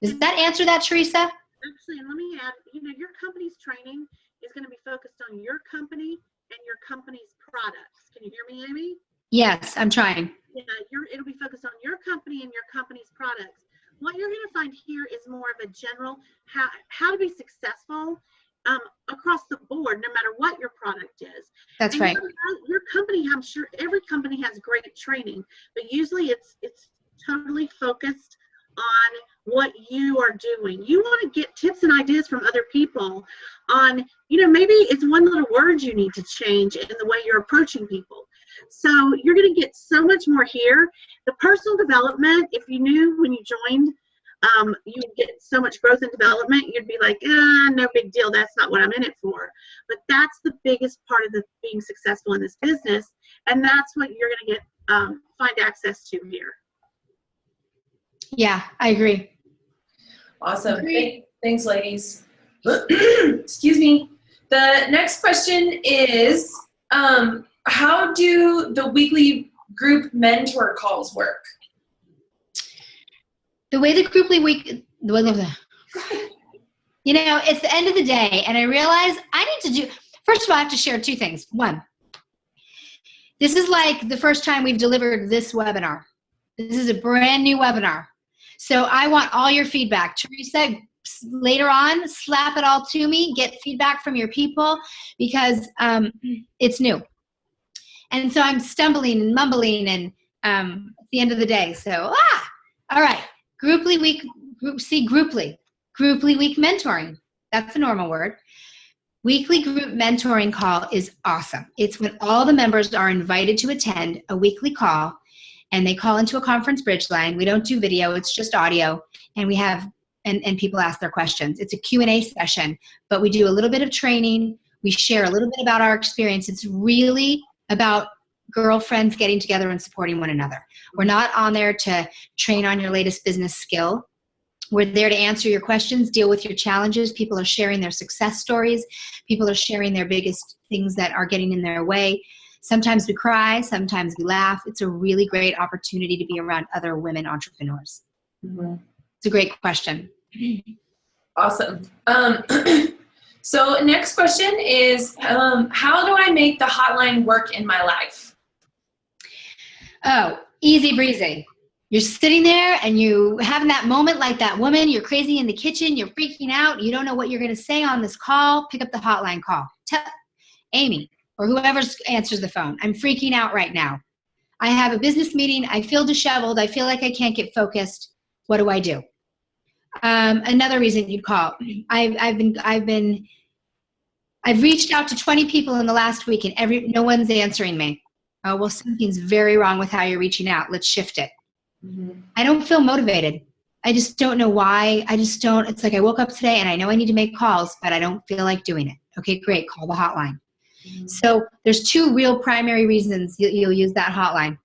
S2: Does that answer that, Teresa?
S1: Actually, and let me add, you know, your company's training is going to be focused on your company and your company's products. Can you hear me, Amy?
S2: Yes, I'm trying.
S1: Yeah, it'll be focused on your company and your company's products. What you're going to find here is more of a general how to be successful across the board, no matter what your product is.
S2: That's right.
S1: Your company, I'm sure every company has great training, but usually it's totally focused on what you are doing. You want to get tips and ideas from other people on, you know, maybe it's one little word you need to change in the way you're approaching people. So you're going to get so much more here. The personal development, if you knew when you joined, you'd get so much growth and development, you'd be like, no big deal, that's not what I'm in it for. But that's the biggest part of being successful in this business, and that's what you're going to get find access to here.
S2: Yeah, I agree.
S3: Awesome. Thanks, ladies. Excuse me. The next question is, how do the weekly group mentor calls work?
S2: The way the grouply week, you know, it's the end of the day, and I realize I need to do, first of all, I have to share two things. One, this is like the first time we've delivered this webinar. This is a brand new webinar. So I want all your feedback. Teresa, later on, slap it all to me, get feedback from your people, because it's new. And so I'm stumbling and mumbling, and at the end of the day. So, all right. Grouply week, Grouply week mentoring. That's a normal word. Weekly group mentoring call is awesome. It's when all the members are invited to attend a weekly call, and they call into a conference bridge line. We don't do video, it's just audio, and we have, and people ask their questions. It's a Q&A session, but we do a little bit of training. We share a little bit about our experience. It's really about girlfriends getting together and supporting one another. We're not on there to train on your latest business skill. We're there to answer your questions, deal with your challenges. People are sharing their success stories. People are sharing their biggest things that are getting in their way. Sometimes we cry, sometimes we laugh. It's a really great opportunity to be around other women entrepreneurs.
S3: Mm-hmm.
S2: It's a great question.
S3: Awesome. So next question is, how do I make the hotline work in my life?
S2: Oh, easy breezy. You're sitting there and you having that moment like that woman, you're crazy in the kitchen, you're freaking out, you don't know what you're going to say on this call, pick up the hotline call. Tell Amy or whoever answers the phone, I'm freaking out right now. I have a business meeting, I feel disheveled, I feel like I can't get focused. What do I do? Another reason you'd call. I've reached out to 20 people in the last week and no one's answering me. Oh, well, something's very wrong with how you're reaching out. Let's shift it. Mm-hmm. I don't feel motivated. I just don't know why. It's like I woke up today and I know I need to make calls, but I don't feel like doing it. Okay, great. Call the hotline. Mm-hmm. So there's two real primary reasons you'll use that hotline.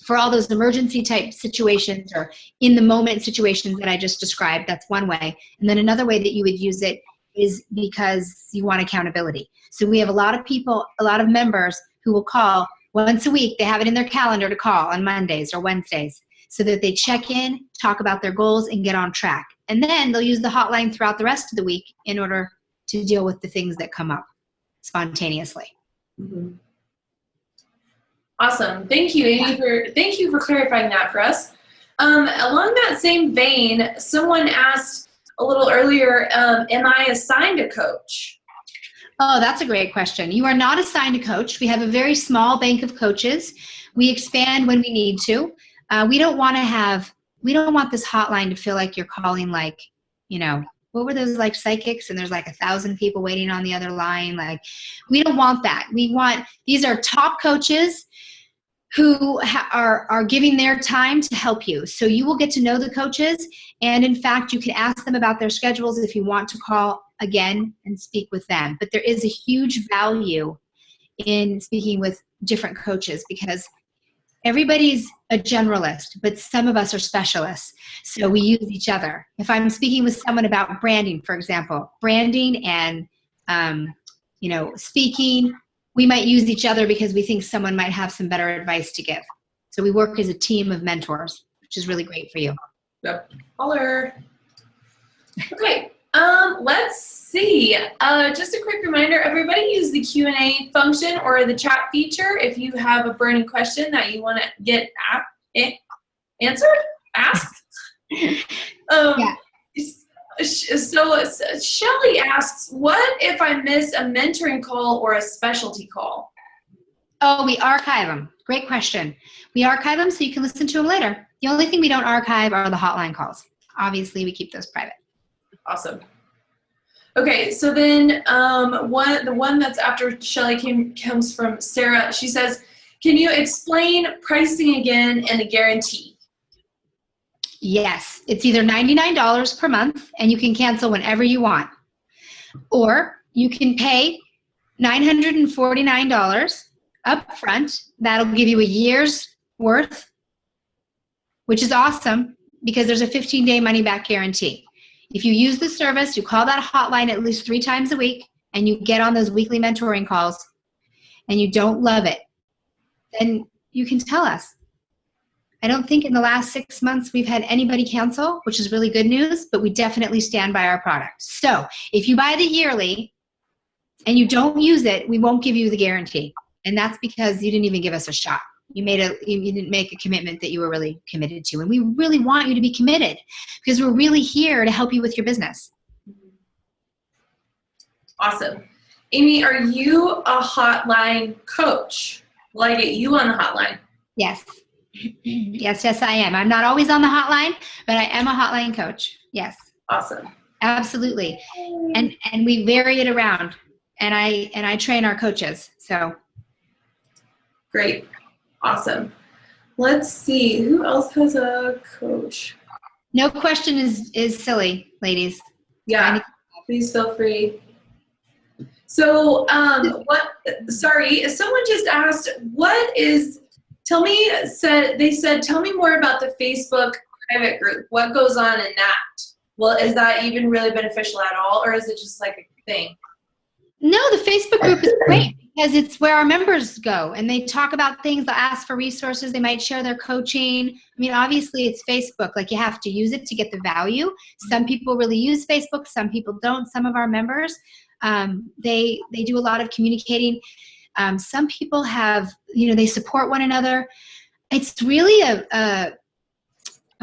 S2: For all those emergency type situations or in the moment situations that I just described, that's one way. And then another way that you would use it is because you want accountability. So we have a lot of people, a lot of members who will call once a week. They have it in their calendar to call on Mondays or Wednesdays so that they check in, talk about their goals, and get on track. And then they'll use the hotline throughout the rest of the week in order to deal with the things that come up spontaneously.
S3: Mm-hmm. Awesome. Thank you, Amy, for clarifying that for us. Along that same vein, someone asked a little earlier, am I assigned a coach?
S2: Oh, that's a great question. You are not assigned a coach. We have a very small bank of coaches. We expand when we need to. We don't want this hotline to feel like you're calling like, what were those like psychics and there's like 1,000 people waiting on the other line. Like, we don't want that. These are top coaches who are giving their time to help you. So you will get to know the coaches. And in fact, you can ask them about their schedules if you want to call again and speak with them. But there is a huge value in speaking with different coaches because everybody's a generalist, but some of us are specialists. So we use each other. If I'm speaking with someone about branding, for example, branding and, speaking, we might use each other because we think someone might have some better advice to give. So we work as a team of mentors, which is really great for you.
S3: Yep. Holler. Okay. Let's see. Just a quick reminder, everybody use the Q&A function or the chat feature if you have a burning question that you want to get asked.
S2: Yeah.
S3: So Shelly asks, what if I miss a mentoring call or a specialty call?
S2: Oh, we archive them. Great question. We archive them so you can listen to them later. The only thing we don't archive are the hotline calls. Obviously, we keep those private.
S3: Awesome. Okay, so then the one that's after Shelly comes from Sarah. She says, can you explain pricing again and the guarantee?
S2: Yes, it's either $99 per month and you can cancel whenever you want. Or you can pay $949 up front. That'll give you a year's worth, which is awesome because there's a 15-day money-back guarantee. If you use the service, you call that hotline at least 3 times a week, and you get on those weekly mentoring calls, and you don't love it, then you can tell us. I don't think in the last 6 months we've had anybody cancel, which is really good news, but we definitely stand by our product. So if you buy the yearly and you don't use it, we won't give you the guarantee. And that's because you didn't even give us a shot. You didn't make a commitment that you were really committed to. And we really want you to be committed because we're really here to help you with your business.
S3: Awesome. Amy, are you a hotline coach? Will I get you on the hotline?
S2: Yes. Yes, yes, I am. I'm not always on the hotline, but I am a hotline coach. Yes,
S3: Awesome.
S2: absolutely. And we vary it around, and I train our coaches. So
S3: Great. Awesome. Let's see. Who else has a coach?
S2: no question is silly, ladies.
S3: Yeah. Please feel free. So, sorry, someone just asked, tell me more about the Facebook private group. What goes on in that? Well, is that even really beneficial at all, or is it just like a thing?
S2: No, the Facebook group is great because it's where our members go and they talk about things. They'll ask for resources. They might share their coaching. I mean, obviously it's Facebook. Like, you have to use it to get the value. Some people really use Facebook. Some people don't. Some of our members, they do a lot of communicating. Some people have, they support one another. It's really a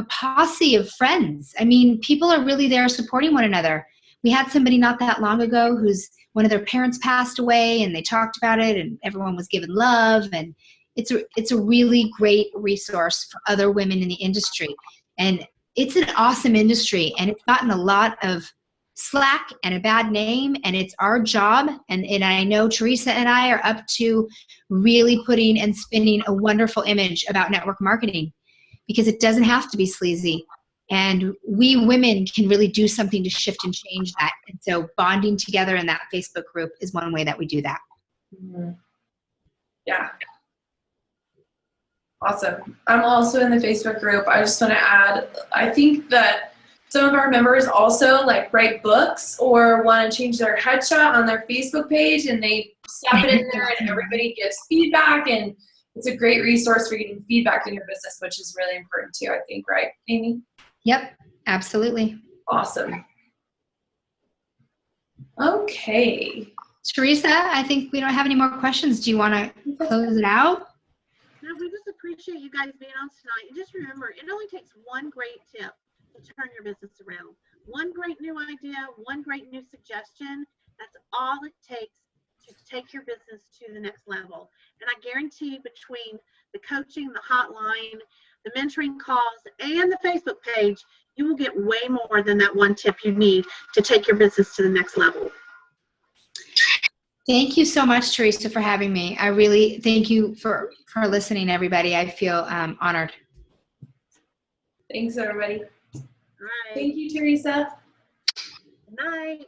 S2: posse of friends. I mean, people are really there supporting one another. We had somebody not that long ago whose one of their parents passed away, and they talked about it, and everyone was given love. And it's a really great resource for other women in the industry. And it's an awesome industry, and it's gotten a lot of slack and a bad name, and it's our job. And I know Teresa and I are up to really putting and spinning a wonderful image about network marketing, because it doesn't have to be sleazy. And we women can really do something to shift and change that. And so bonding together in that Facebook group is one way that we do that.
S3: Mm-hmm. Yeah. Awesome. I'm also in the Facebook group. I just want to add, I think that some of our members also write books or want to change their headshot on their Facebook page, and they slap it in there and everybody gives feedback, and it's a great resource for getting feedback in your business, which is really important too, I think, right, Amy?
S2: Yep, absolutely.
S3: Awesome. Okay.
S2: Teresa, I think we don't have any more questions. Do you want to close it out?
S1: No, we just appreciate you guys being on tonight. And just remember, it only takes one great tip to turn your business around. One great new idea, one great new suggestion. That's all it takes to take your business to the next level. And I guarantee between the coaching, the hotline, the mentoring calls, and the Facebook page, you will get way more than that one tip you need to take your business to the next level.
S2: Thank you so much, Teresa, for having me. I really thank you for listening, everybody. I feel honored.
S3: Thanks, everybody.
S1: All right.
S3: Thank you, Teresa.
S1: Good night.